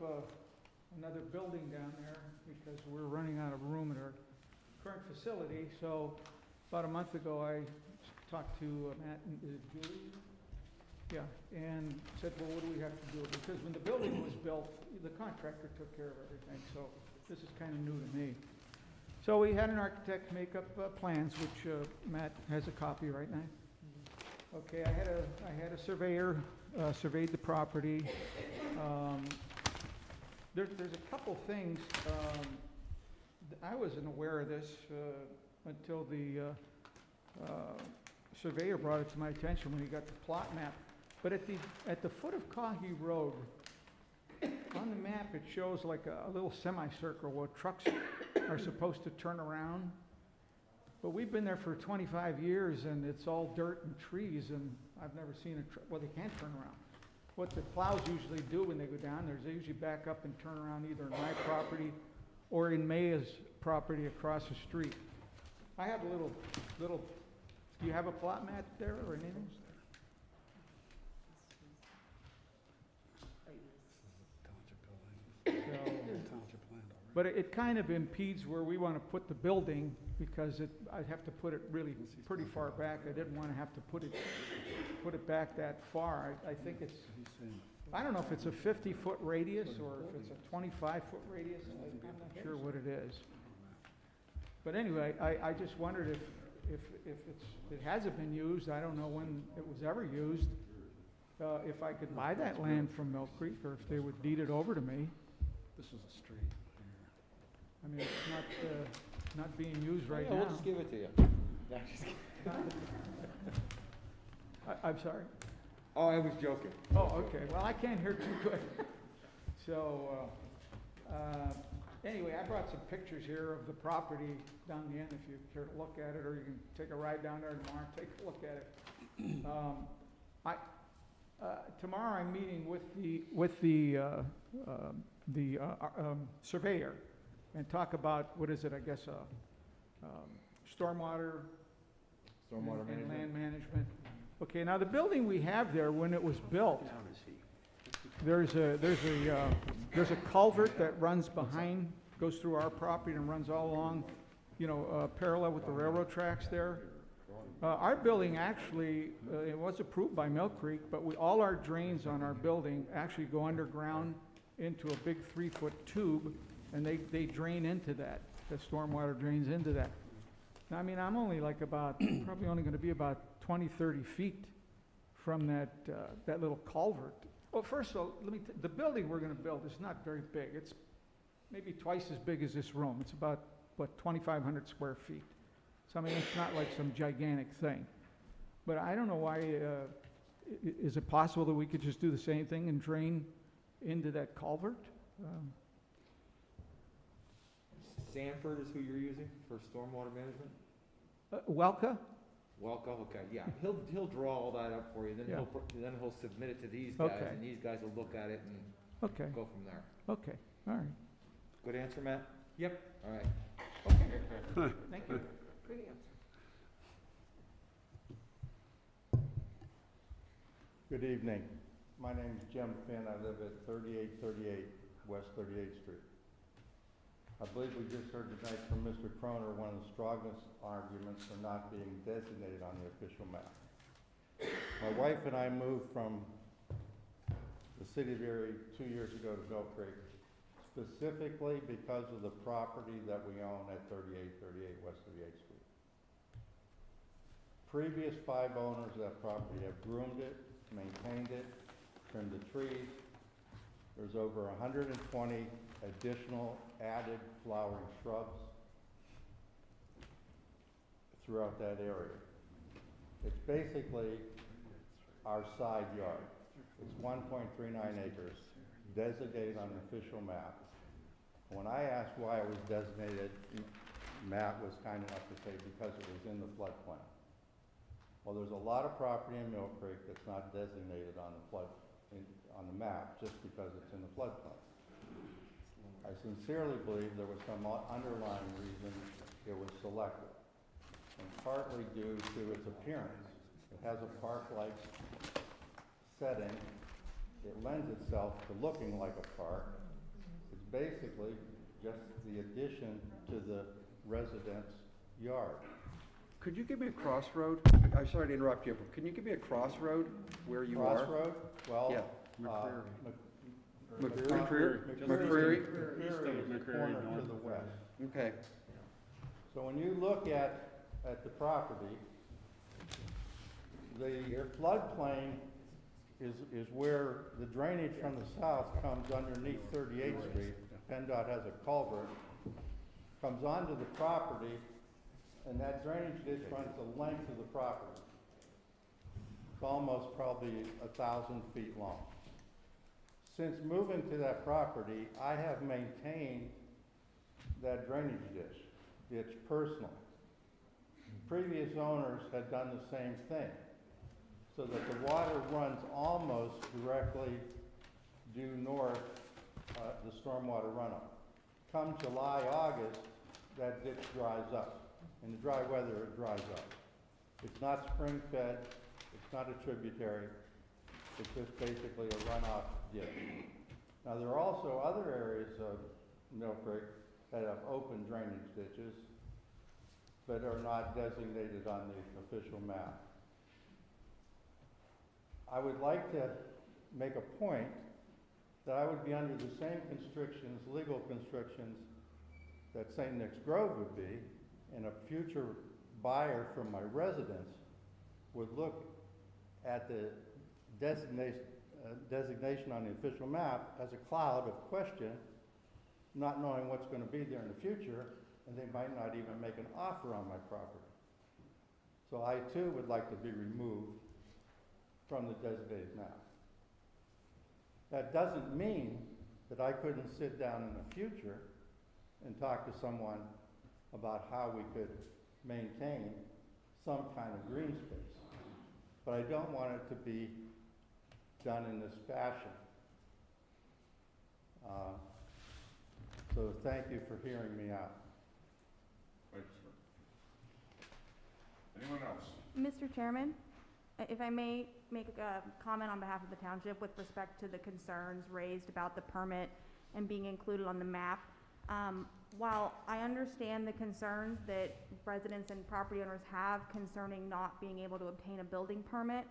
another building down there because we're running out of room at our current facility. So about a month ago, I talked to Matt and Julie. Yeah, and said, well, what do we have to do? Because when the building was built, the contractor took care of everything. So this is kind of new to me. So we had an architect make up plans, which Matt has a copy right now. Okay, I had a surveyor surveyed the property. There's a couple things. I wasn't aware of this until the surveyor brought it to my attention when he got the plot map. But at the foot of Caughey Road, on the map it shows like a little semicircle where trucks are supposed to turn around. But we've been there for 25 years and it's all dirt and trees, and I've never seen a truck. Well, they can't turn around. What the plows usually do when they go down there is they usually back up and turn around either in my property or in Maya's property across the street. I have a little, do you have a plot map there or anything? But it kind of impedes where we want to put the building because I'd have to put it really pretty far back. I didn't want to have to put it back that far. I think it's I don't know if it's a 50-foot radius or if it's a 25-foot radius. I'm not sure what it is. But anyway, I just wondered if it hasn't been used, I don't know when it was ever used, if I could buy that land from Mill Creek, or if they would deed it over to me. This is a street. I mean, it's not being used right now. We'll just give it to you. No, just kidding. I'm sorry? Oh, I was joking. Oh, okay, well, I can't hear too good. So, anyway, I brought some pictures here of the property down the end, if you care to look at it, or you can take a ride down there tomorrow and take a look at it. Tomorrow I'm meeting with the surveyor and talk about, what is it, I guess, stormwater and management. land management. Okay, now the building we have there, when it was built, there's a culvert that runs behind, goes through our property and runs all along, parallel with the railroad tracks there. Our building actually, it was approved by Mill Creek, but all our drains on our building actually go underground into a big 3-foot tube, and they drain into that. The stormwater drains into that. Now, I mean, I'm only like probably only gonna be about 20, 30 feet from that little culvert. Well, first of all, the building we're gonna build is not very big. It's maybe twice as big as this room. It's about, 2,500 square feet. So, I mean, it's not like some gigantic thing. But I don't know why, is it possible that we could just do the same thing and drain into that culvert? Sanford is who you're using for stormwater management? Welka? Welcome, okay, yeah, he'll draw all that up for you, then Yeah. he'll submit it to these guys, Okay. and these guys will look at it and Okay, go from there. okay, all right. Good answer, Matt? Yep. All right. Okay, thank you. Good answer. Good evening. My name is Jim Finn. I live at 3838 West 38th Street. I believe we just heard tonight from Mr. Croner one of the strongest arguments for not being designated on the official map. My wife and I moved from the city of Erie 2 years ago to Mill Creek, specifically because of the property that we own at 3838 West 38th Street. Previous 5 owners of that property have groomed it, maintained it, trimmed the trees. There's over 120 additional added flowering shrubs throughout that area. It's basically our side yard. It's 1.39 acres, designated on the official map. When I asked why it was designated, Matt was kind enough to say because it was in the floodplain. Well, there's a lot of property in Mill Creek that's not designated on the map just because it's in the floodplain. I sincerely believe there was some underlying reason it was selected, and partly due to its appearance. It has a park-like setting. It lends itself to looking like a park. It's basically just the addition to the resident's yard. Could you give me a crossroad? I'm sorry to interrupt you, but can you give me a crossroad where you are? Crossroad? Well, Yeah. McCreary McCreary? is the corner to the west. Okay. So when you look at the property, the floodplain is where the drainage from the south comes underneath 38th Street. PennDOT has a culvert, comes onto the property, and that drainage ditch runs the length of the property. It's almost probably 1,000 feet long. Since moving to that property, I have maintained that drainage ditch personally. Previous owners had done the same thing, so that the water runs almost directly due north, the stormwater runoff. Come July, August, that ditch dries up. In the dry weather, it dries up. It's not spring fed, it's not a tributary, it's just basically a runoff ditch. Now, there are also other areas of Mill Creek that have open drainage ditches but are not designated on the official map. I would like to make a point that I would be under the same constrictions, legal constrictions, that St. Nick's Grove would be, and a future buyer from my residence would look at the designation on the official map as a cloud of question, not knowing what's going to be there in the future, and they might not even make an offer on my property. So I too would like to be removed from the designated map. That doesn't mean that I couldn't sit down in the future and talk to someone about how we could maintain some kind of green space. But I don't want it to be done in this fashion. So thank you for hearing me out. Thanks, sir. Anyone else? Mr. Chairman, if I may make a comment on behalf of the township with respect to the concerns raised about the permit and being included on the map. While I understand the concerns that residents and property owners have concerning not being able to obtain a building permit,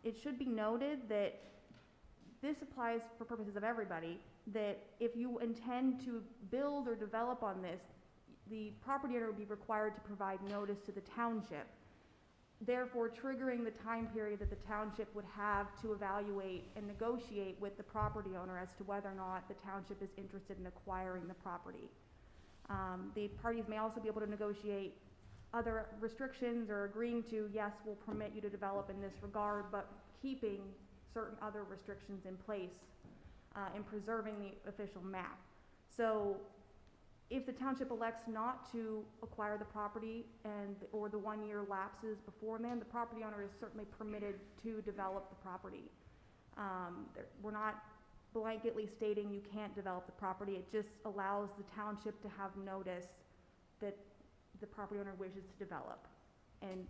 it should be noted that this applies for purposes of everybody, that if you intend to build or develop on this, the property owner would be required to provide notice to the township, therefore triggering the time period that the township would have to evaluate and negotiate with the property owner as to whether or not the township is interested in acquiring the property. The parties may also be able to negotiate other restrictions or agreeing to, yes, we'll permit you to develop in this regard, but keeping certain other restrictions in place in preserving the official map. So if the township elects not to acquire the property or the 1 year lapses before then, the property owner is certainly permitted to develop the property. We're not blanketly stating you can't develop the property. It just allows the township to have notice that the property owner wishes to develop and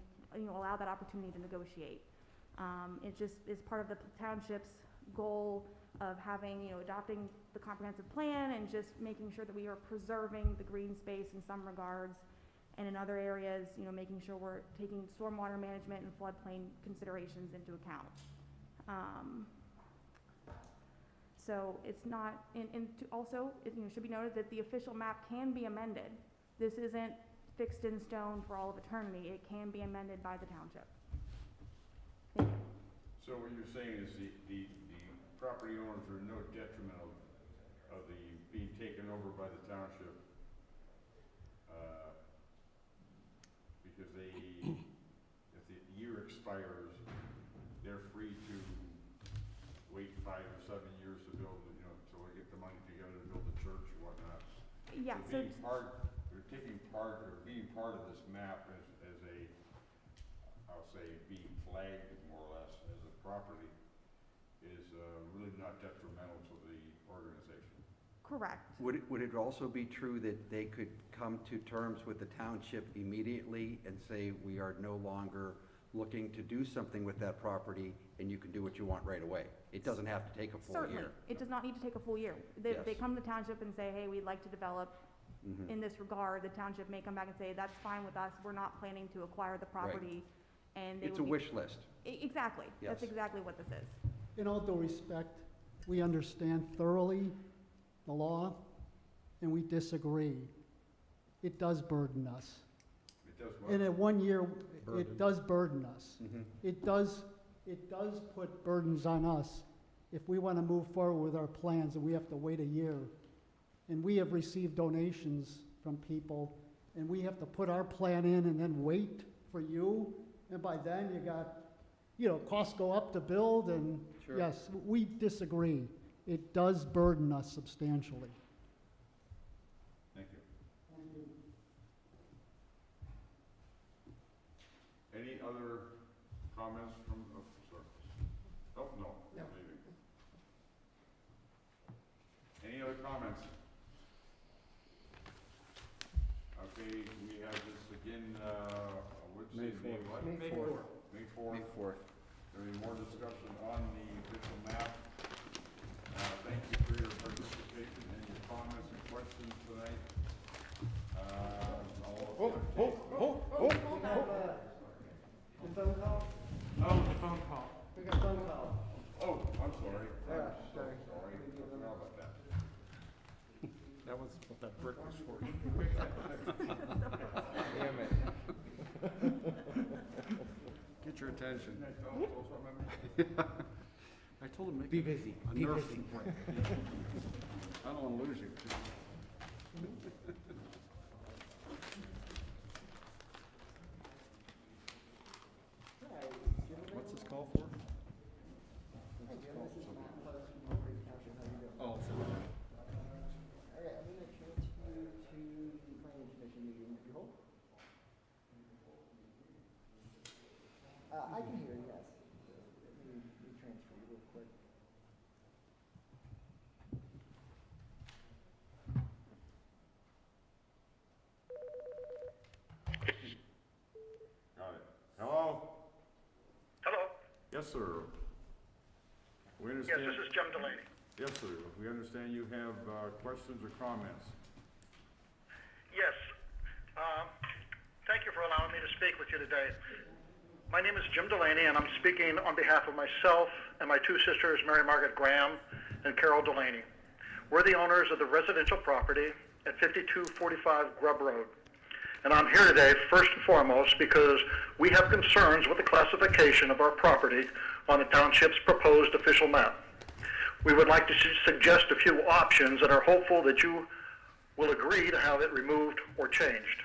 allow that opportunity to negotiate. It just is part of the township's goal of having, adopting the comprehensive plan and just making sure that we are preserving the green space in some regards, and in other areas, making sure we're taking stormwater management and floodplain considerations into account. So it's not, also, it should be noted that the official map can be amended. This isn't fixed in stone for all of eternity. It can be amended by the township. Thank you. So what you're saying is the property owners are no detriment of the being taken over by the township, because if the year expires, they're free to wait 5 or 7 years to build, so they get the money together to build the church or whatnot. Yeah, They're taking part or being part of this map as a, I'll say, being flagged more or less as a property is really not detrimental to the organization. Correct. Would it also be true that they could come to terms with the township immediately and say, we are no longer looking to do something with that property and you can do what you want right away? It doesn't have to take a full Certainly. year. It does not need to take a full year. They come to the township and say, hey, we'd like to develop in this regard. The township may come back and say, that's fine with us. We're not planning to acquire the property. And It's a wish list. Exactly. Yes. That's exactly what this is. In all due respect, we understand thoroughly the law, and we disagree. It does burden us. It does what? And at 1 year, Burden. it does burden us. It does put burdens on us if we want to move forward with our plans and we have to wait a year. And we have received donations from people, and we have to put our plan in and then wait for you. And by then, you got, costs go up to build, and Sure. yes, we disagree. It does burden us substantially. Thank you. Any other comments from, sorry. Oh, no. No. Leaving. Any other comments? Okay, we have this again, what's the name? What? May 4th. May 4th. May 4th. There will be more discussion on the official map. Thank you for your participation and your comments and questions tonight. The phone call. Oh, what that brick was for. Damn it. Get your attention. I told him, make Be it busy, a be nerf busy. complaint. I don't wanna lose you. What's this call for? What's this call? Oh, it's All right, I'm gonna transfer you to the planning commission meeting. If you hold. I can hear you, yes. Let me transfer you real quick. Got it. Hello? Hello. Yes, sir. We Yes, understand. this is Jim Delaney. Yes, sir. We understand you have questions or comments. Yes. Thank you for allowing me to speak with you today. My name is Jim Delaney, and I'm speaking on behalf of myself and my two sisters, Mary Margaret Graham and Carol Delaney. We're the owners of the residential property at 5245 Grub Road. And I'm here today, first and foremost, because we have concerns with the classification of our property on the township's proposed official map. We would like to suggest a few options and are hopeful that you will agree to have it removed or changed.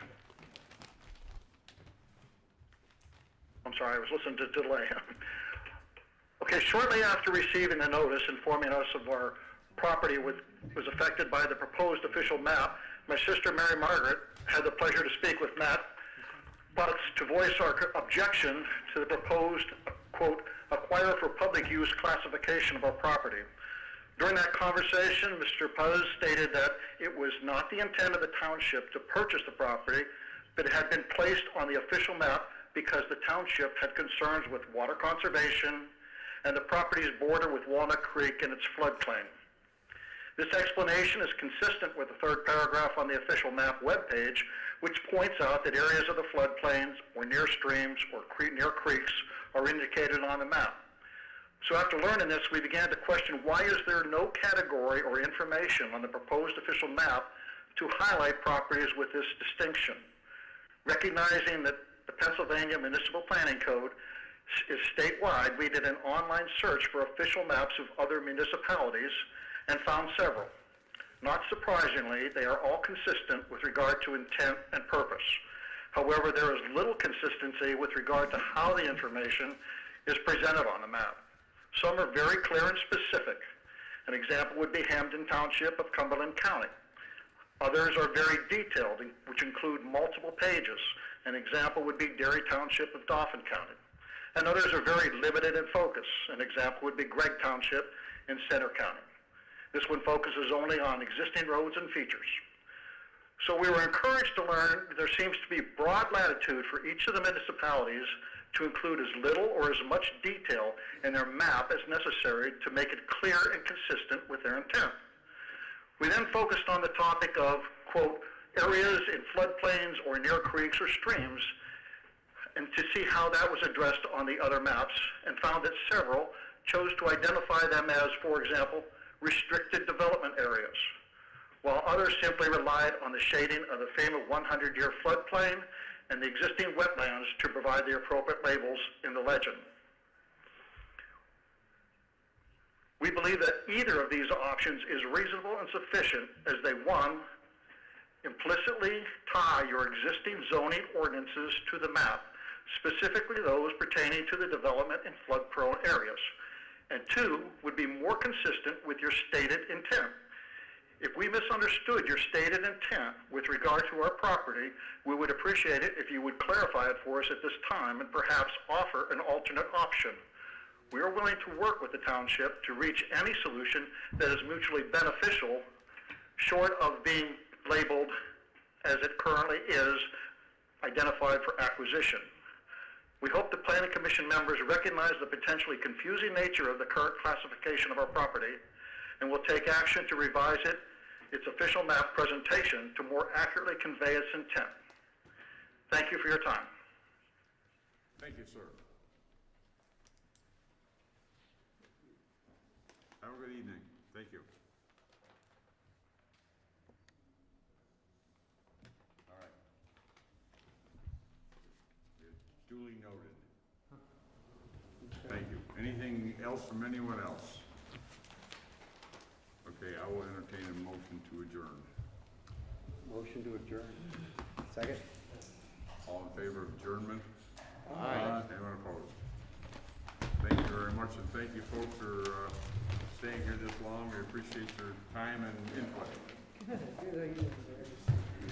I'm sorry, I was listening to delay. Okay, shortly after receiving the notice informing us of our property was affected by the proposed official map, my sister Mary Margaret had the pleasure to speak with Matt Butts to voice our objection to the proposed, quote, acquire for public use classification of our property. During that conversation, Mr. Puz stated that it was not the intent of the township to purchase the property, but it had been placed on the official map because the township had concerns with water conservation and the property's border with Walnut Creek and its floodplain. This explanation is consistent with the third paragraph on the official map webpage, which points out that areas of the floodplains or near streams or near creeks are indicated on the map. So after learning this, we began to question why is there no category or information on the proposed official map to highlight properties with this distinction. Recognizing that the Pennsylvania Municipal Planning Code is statewide, we did an online search for official maps of other municipalities and found several. Not surprisingly, they are all consistent with regard to intent and purpose. However, there is little consistency with regard to how the information is presented on the map. Some are very clear and specific. An example would be Hamden Township of Cumberland County. Others are very detailed, which include multiple pages. An example would be Derry Township of Dauphin County. And others are very limited in focus. An example would be Gregg Township in Center County. This one focuses only on existing roads and features. So we were encouraged to learn that there seems to be broad latitude for each of the municipalities to include as little or as much detail in their map as necessary to make it clear and consistent with their intent. We then focused on the topic of, quote, areas in floodplains or near creeks or streams, and to see how that was addressed on the other maps, and found that several chose to identify them as, for example, restricted development areas, while others simply relied on the shading of the famous 100-year floodplain and the existing wetlands to provide the appropriate labels in the legend. We believe that either of these options is reasonable and sufficient as they, one, implicitly tie your existing zoning ordinances to the map, specifically those pertaining to the development in flood-prone areas, and two, would be more consistent with your stated intent. If we misunderstood your stated intent with regard to our property, we would appreciate it if you would clarify it for us at this time and perhaps offer an alternate option. We are willing to work with the township to reach any solution that is mutually beneficial, short of being labeled as it currently is, identified for acquisition. We hope the Planning Commission members recognize the potentially confusing nature of the current classification of our property and will take action to revise its official map presentation to more accurately convey its intent. Thank you for your time. Thank you, sir. Have a good evening. Thank you. noted. Thank you. Anything else from anyone else? Okay, I will entertain a motion to adjourn. Motion to adjourn. Second? All in favor of adjournment? Aye. Anyone opposed? Thank you very much, and thank you folks for staying here this long. We appreciate your time and input. Good idea.